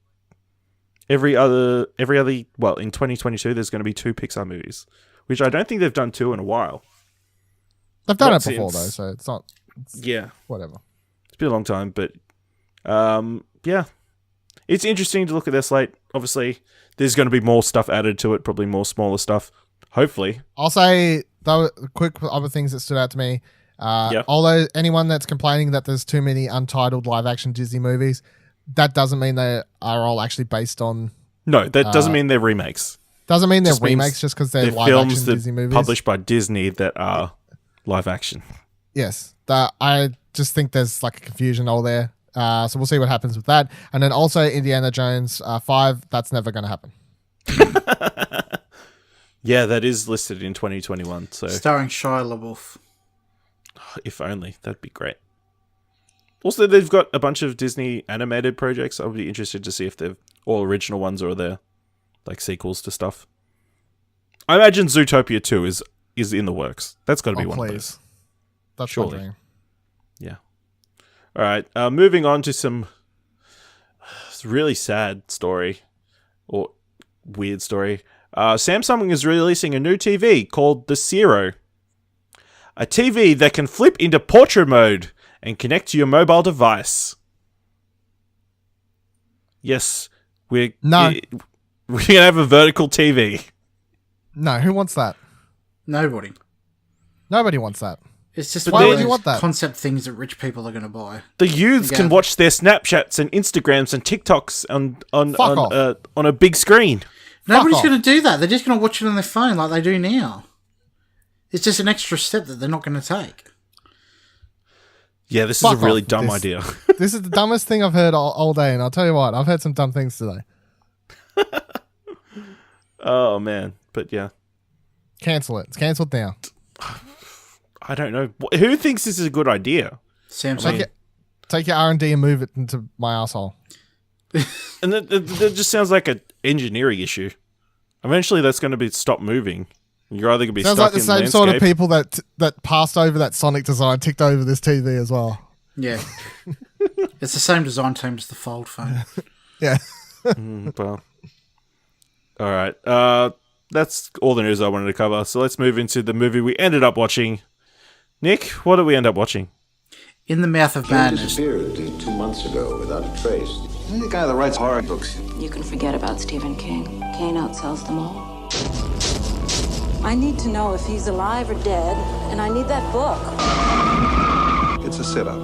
every other, well, in 2022, there's going to be 2 Pixar movies, which I don't think they've done 2 in a while. They've done it before though, so it's not. Whatever. It's been a long time, but yeah. It's interesting to look at their slate. Obviously, there's going to be more stuff added to it, probably more smaller stuff. Hopefully. I'll say, quick other things that stood out to me. Although anyone that's complaining that there's too many untitled live-action Disney movies, that doesn't mean they are all actually based on... No, that doesn't mean they're remakes. Doesn't mean they're remakes just because they're live-action Disney movies. Published by Disney that are live-action. Yes. I just think there's like a confusion all there. So we'll see what happens with that. And then also Indiana Jones 5, that's never going to happen. Yeah, that is listed in 2021. So starring Shia LaBeouf. If only. That'd be great. Also, they've got a bunch of Disney animated projects. I'll be interested to see if they're all original ones or they're like sequels to stuff. I imagine Zootopia 2 is in the works. That's got to be one of those. That's surely. My dream. Yeah. All right. Moving on to some really sad story or weird story. Samsung is releasing a new TV called the Zero. A TV that can flip into portrait mode and connect to your mobile device. Yes, we're going to have a vertical TV. No, who wants that? Nobody. Nobody wants that. It's just Why would you want that? Concept things that rich people are going to buy. The youths can watch their Snapchats and Instagrams and TikToks on a big screen. Nobody's going to do that. They're just going to watch it on their phone like they do now. It's just an extra step that they're not going to take. Yeah, this is a really dumb idea. This is the dumbest thing I've heard all day, and I'll tell you what, I've heard some dumb things today. Oh, man. But yeah. Cancel it. It's cancelled now. I don't know. Who thinks this is a good idea? Samsung. Take your R&D and move it into my asshole. And that just sounds like an engineering issue. Eventually, that's going to stop moving. You're either going to be Sounds stuck like the in same landscape. sort of people that passed over that Sonic design ticked over this TV as well. Yeah. It's the same design team as the Fold phone. Yeah. Well. All right. That's all the news I wanted to cover. So let's move into the movie we ended up watching. Nick, what did we end up watching? In the Mouth of He Madness. disappeared 2 months ago without a trace. He's the guy that writes horror books. You can forget about Stephen King. Kane outsells them all. I need to know if he's alive or dead, and I need that book. It's a setup.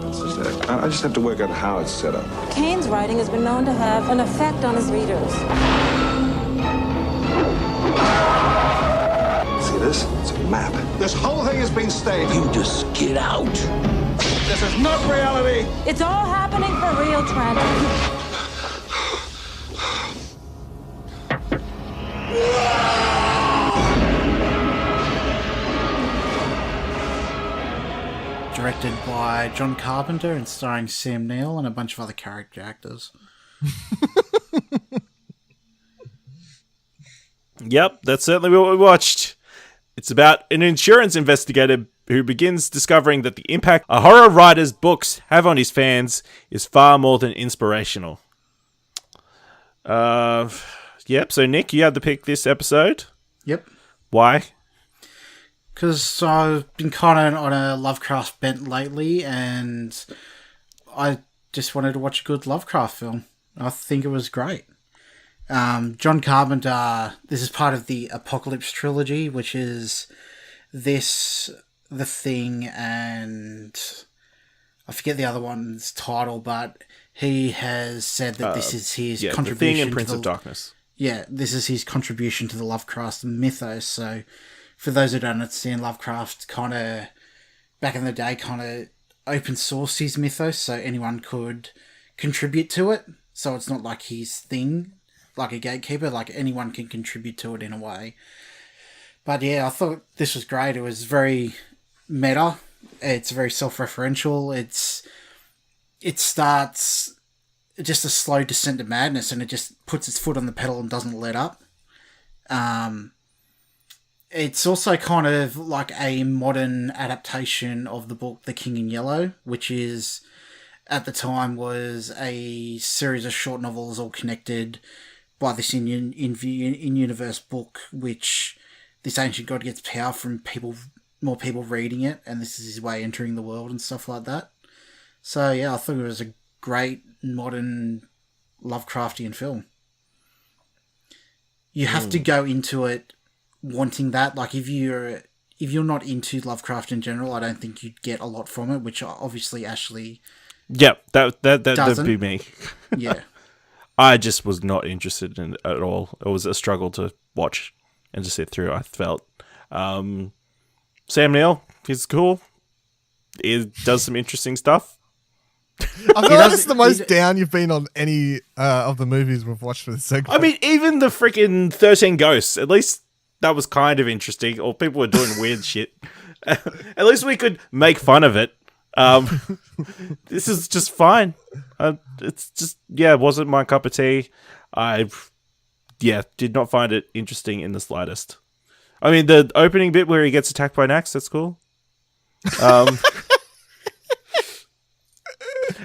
I just have to work out how it's set up. Kane's writing has been known to have an effect on his readers. See this? It's a map. This whole thing has been staged. You just get out. This is not reality. It's all happening for real, Trent. Directed by John Carpenter and starring Sam Neill and a bunch of other character actors. Yep, that's certainly what we watched. It's about an insurance investigator who begins discovering that the impact a horror writer's books have on his fans is far more than inspirational. Yep, so Nick, you had to pick this episode. Yep. Why? Because I've been kind of on a Lovecraft bent lately, and I just wanted to watch a good Lovecraft film. I think it was great. John Carpenter, this is part of the Apocalypse trilogy, which is this, The Thing, and I forget the other one's title, but he has said that this is his contribution. The Thing and Prince of Darkness. Yeah, this is his contribution to the Lovecraft mythos. So, for those who don't understand, Lovecraft kind of, back in the day, kind of open sourced his mythos, so anyone could contribute to it. So it's not like his thing, like a gatekeeper, like anyone can contribute to it in a way. But yeah, I thought this was great. It was very meta. It's very self-referential. It starts just a slow descent to madness, and it just puts its foot on the pedal and doesn't let up. It's also kind of like a modern adaptation of the book The King in Yellow, which is, at the time, was a series of short novels all connected by this in-universe book, which this ancient god gets power from more people reading it, and this is his way entering the world and stuff like that. So yeah, I thought it was a great modern Lovecraftian film. You have to go into it wanting that. Like, if you're not into Lovecraft in general, I don't think you'd get a lot from it, which obviously Ashley Yep, that'd be me. Yeah. I just was not interested in it at all. It was a struggle to watch and to sit through, I felt. Sam Neill, he's cool. He does some interesting stuff. I feel like it's the most down you've been on any of the movies we've watched for this segment. I mean, even the freaking 13 Ghosts, at least that was kind of interesting, or people were doing weird shit. At least we could make fun of it. This is just fine. It's just, it wasn't my cup of tea. I did not find it interesting in the slightest. I mean, the opening bit where he gets attacked by an axe, that's cool.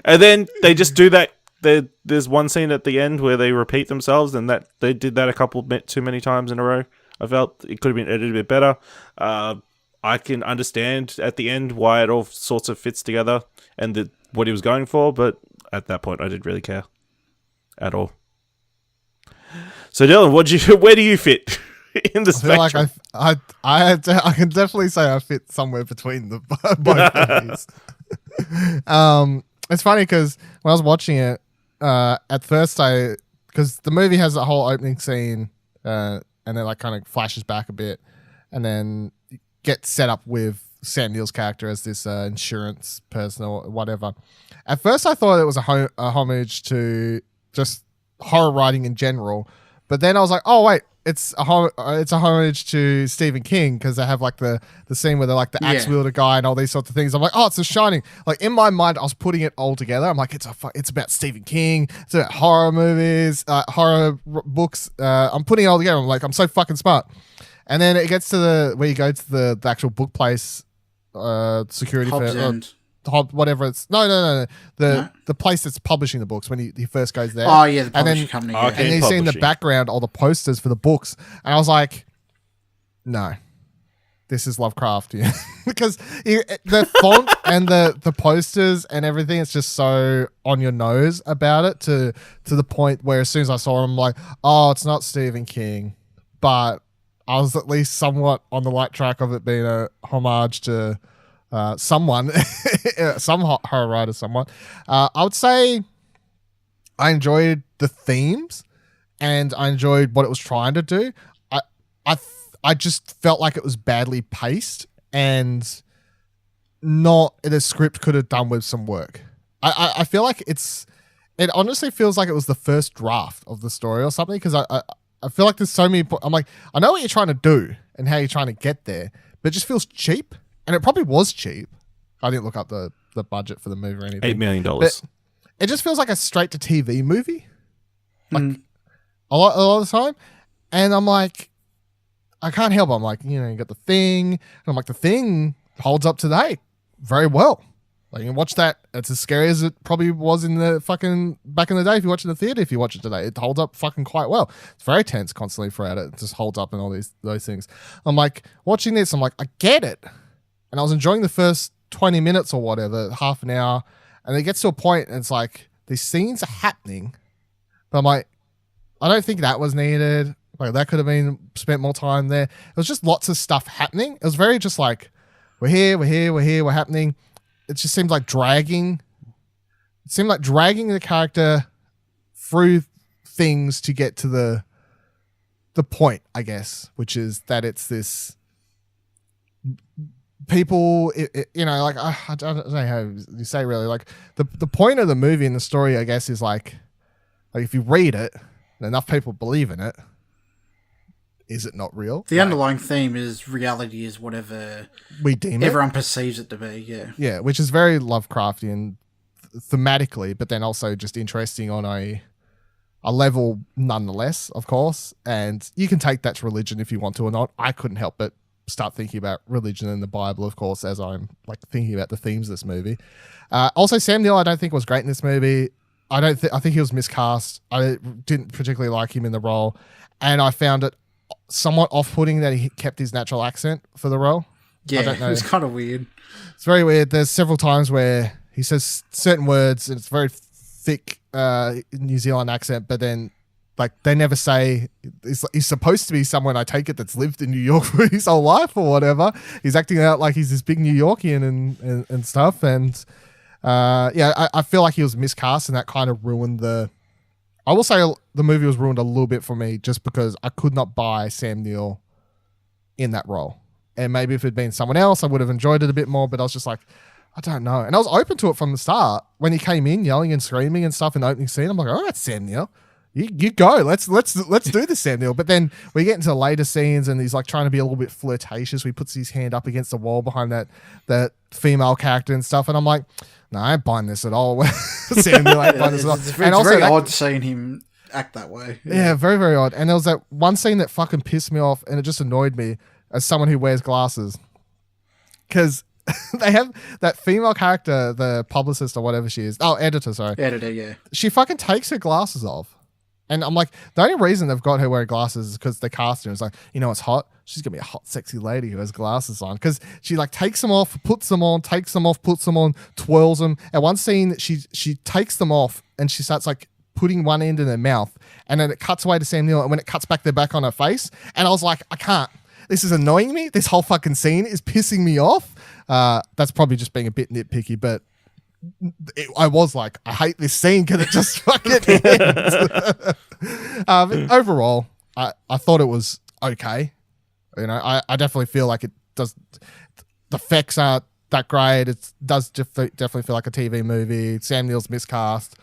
And then they just do that. There's one scene at the end where they repeat themselves, and that they did that a couple too many times in a row. I felt it could have been edited a bit better. I I can understand at the end why it all sorts of fits together and what he was going for, but at that point, I didn't really care at all. So, Dylan, where do you fit in the spectrum? Like I can definitely say I fit somewhere between the both movies. It's funny because when I was watching it, at first because the movie has a whole opening scene, and then like kind of flashes back a bit, and then gets set up with Sam Neill's character as this insurance person or whatever. At first, I thought it was a homage to just horror writing in general, but then I was like, oh wait, it's a homage to Stephen King because they have like the scene where they're like the axe wielder guy and all these sorts of things. I'm like, oh, it's The Shining. Like in my mind, I was putting it all together. I'm like, it's about Stephen King. It's about horror movies, books. I'm putting it all together. I'm like, I'm so fucking smart. And then it gets to where you go to the actual book place, security whatever it's no the place that's publishing the books when he first goes there. Oh yeah, the publishing company. And then you see in the background all the posters for the books, and I was like, no, this is Lovecraftian because the font and the posters and everything, it's just so on your nose about it to the point where as soon as I saw it, I'm like, oh, it's not Stephen King, but I was at least somewhat on the right track of it being a homage to someone, some horror writer, someone. I would say I enjoyed the themes and I enjoyed what it was trying to do. I just felt like it was badly paced and not the script could have done with some work. I feel like it honestly feels like it was the first draft of the story or something because I feel like there's so many. I'm like, I know what you're trying to do and how you're trying to get there, but it just feels cheap. And it probably was cheap. I didn't look up the budget for the movie or anything. $8 million. But it just feels like a straight to TV movie. Like a lot of the time. And I'm like, I can't help it. I'm like, you got The Thing. And I'm like, The Thing holds up today very well. Like you can watch that. It's as scary as it probably was in the fucking back in the day if you watch it in the theater. If you watch it today, it holds up fucking quite well. It's very tense constantly throughout it. It just holds up and all those things. I'm like, watching this, I'm like, I get it. And I was enjoying the first 20 minutes or whatever, half an hour. And it gets to a point and it's like, these scenes are happening. But I'm like, I don't think that was needed. Like that could have been spent more time there. It was just lots of stuff happening. It was very just like, we're here, we're happening. It just seemed like dragging. It seemed like dragging the character through things to get to the point, I guess, which is that it's this people, like I don't know how you say really. Like the point of the movie and the story, I guess, is like if you read it, and enough people believe in it. Is it not real? The underlying theme is reality is whatever we deem everyone perceives it to be, yeah. Yeah, which is very Lovecraftian thematically, but then also just interesting on a level nonetheless, of course. And you can take that to religion if you want to or not. I couldn't help but start thinking about religion and the Bible, of course, as I'm like thinking about the themes of this movie. Also, Sam Neill, I don't think was great in this movie. I think he was miscast. I didn't particularly like him in the role, and I found it somewhat off-putting that he kept his natural accent for the role. Yeah, I don't know. It was kind of weird. It's very weird. There's several times where he says certain words and it's very thick New Zealand accent, but then like they never say he's supposed to be someone, I take it, that's lived in New York for his whole life or whatever. He's acting out like he's this big New Yorkian and stuff. And I feel like he was miscast and that kind of ruined I will say the movie was ruined a little bit for me just because I could not buy Sam Neill in that role. And maybe if it had been someone else, I would have enjoyed it a bit more, but I was just like, I don't know. And I was open to it from the start. When he came in yelling and screaming and stuff in the opening scene, I'm like, oh, that's Sam Neill. You go. Let's do this, Sam Neill. But then we get into the later scenes and he's like trying to be a little bit flirtatious. He puts his hand up against the wall behind that female character and stuff. And I'm like, no, I ain't buying this at all. Sam Neill ain't buying this at all. It's very odd seeing him act that way. Yeah, very, very odd. And there was that one scene that fucking pissed me off and it just annoyed me as someone who wears glasses. Because they have that female character, the publicist or whatever she is. Oh, editor, sorry. Editor, yeah. She fucking takes her glasses off. And I'm like, the only reason they've got her wearing glasses is because they cast her. It's like, it's hot. She's going to be a hot, sexy lady who has glasses on. Because she like takes them off, puts them on, takes them off, puts them on, twirls them. At one scene, she takes them off and she starts like putting one end in her mouth. And then it cuts away to Sam Neill. And when it cuts back, they're back on her face. And I was like, I can't. This is annoying me. This whole fucking scene is pissing me off. That's probably just being a bit nitpicky, but I was like, I hate this scene because it just fucking ends. Overall, I thought it was okay. I definitely feel like it does. The effects aren't that great. It does definitely feel like a TV movie. Sam Neill's miscast.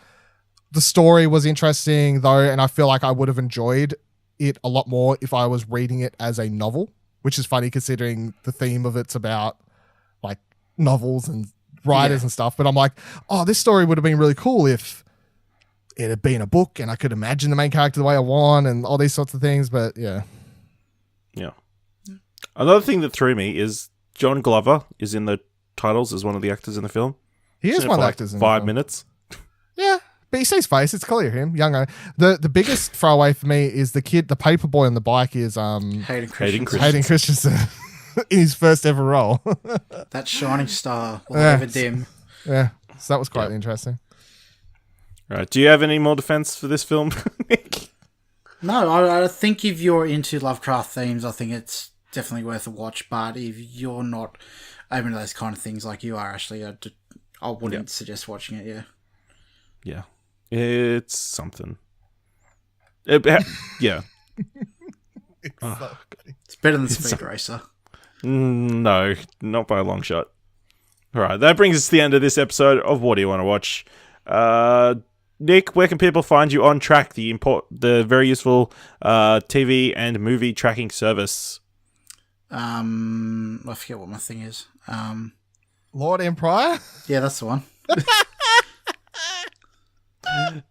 The story was interesting though, and I feel like I would have enjoyed it a lot more if I was reading it as a novel, which is funny considering the theme of it's about like novels and writers and stuff. But I'm like, oh, this story would have been really cool if it had been a book and I could imagine the main character the way I want and all these sorts of things. But yeah. Another thing that threw me is John Glover is in the titles as one of the actors in the film. He is one of the actors in the film. 5 minutes. Yeah. But you see his face, it's clear him, younger. The biggest throwaway for me is the kid, the paper boy on the bike is Hayden Christensen. Hayden Christensen in his first ever role. That shining star will never dim. Yeah, so that was quite interesting. Right, do you have any more defense for this film, Nick? No, I think if you're into Lovecraft themes, I think it's definitely worth a watch. But if you're not open to those kind of things like you are, Ashley, I wouldn't suggest watching it. Yeah, it's something. Yeah, it's better than Speed Racer. No, not by a long shot. All right, that brings us to the end of this episode of What Do You Want to Watch? Nick, where can people find you on Trakt, the very useful TV and movie tracking service? I forget what my thing is. Lord Empire? Yeah, that's the one.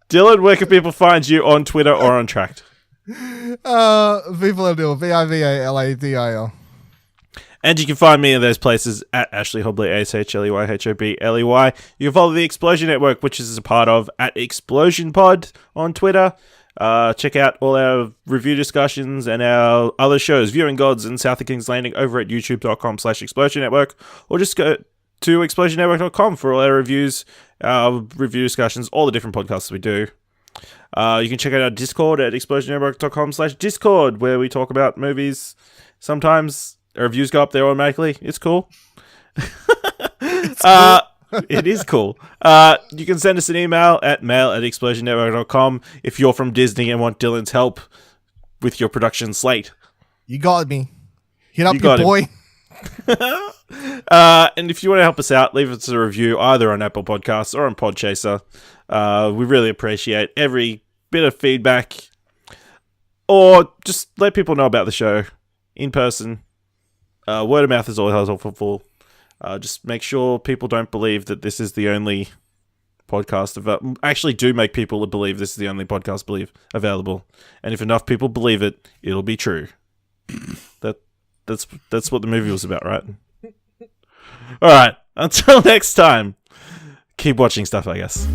Dylan, where can people find you on Twitter or on Trakt? Vivaladil, Vivaladial. And you can find me in those places at Ashley Hobley, ASHLEYHOBLEY. You can follow the Explosion Network, which is a part of at Explosion Pod on Twitter. Check out all our review discussions and our other shows, Viewing Gods and South of King's Landing, over at youtube.com/Explosion Network, or just go to explosionnetwork.com for all our reviews, our review discussions, all the different podcasts we do. You can check out our Discord at explosionnetwork.com/Discord, where we talk about movies. Sometimes our reviews go up there automatically. It's cool. It is cool. You can send us an email at mail@explosionnetwork.com if you're from Disney and want Dylan's help with your production slate. You got me. Hit up your boy. And if you want to help us out, leave us a review either on Apple Podcasts or on Podchaser. We really appreciate every bit of feedback. Or just let people know about the show in person. Word of mouth is always helpful. Just make sure people don't believe that this is the only podcast actually do make people believe this is the only podcast available. And if enough people believe it, it'll be true. That's what the movie was about, right? All right. Until next time, keep watching stuff, I guess.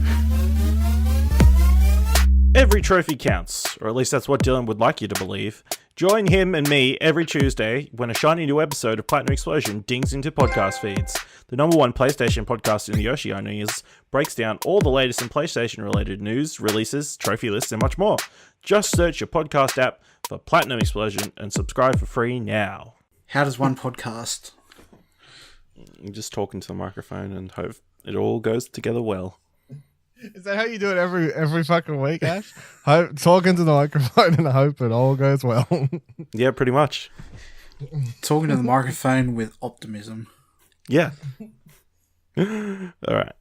Every trophy counts, or at least that's what Dylan would like you to believe. Join him and me every Tuesday when a shiny new episode of Platinum Explosion dings into podcast feeds. The #1 PlayStation podcast in the Oceanias breaks down all the latest in PlayStation-related news, releases, trophy lists, and much more. Just search your podcast app for Platinum Explosion and subscribe for free now. How does one podcast? You just talk into the microphone and hope it all goes together well. Is that how you do it every fucking week, Ash? Talking to the microphone and hope it all goes well. Yeah, pretty much. Talking to the microphone with optimism. Yeah. All right.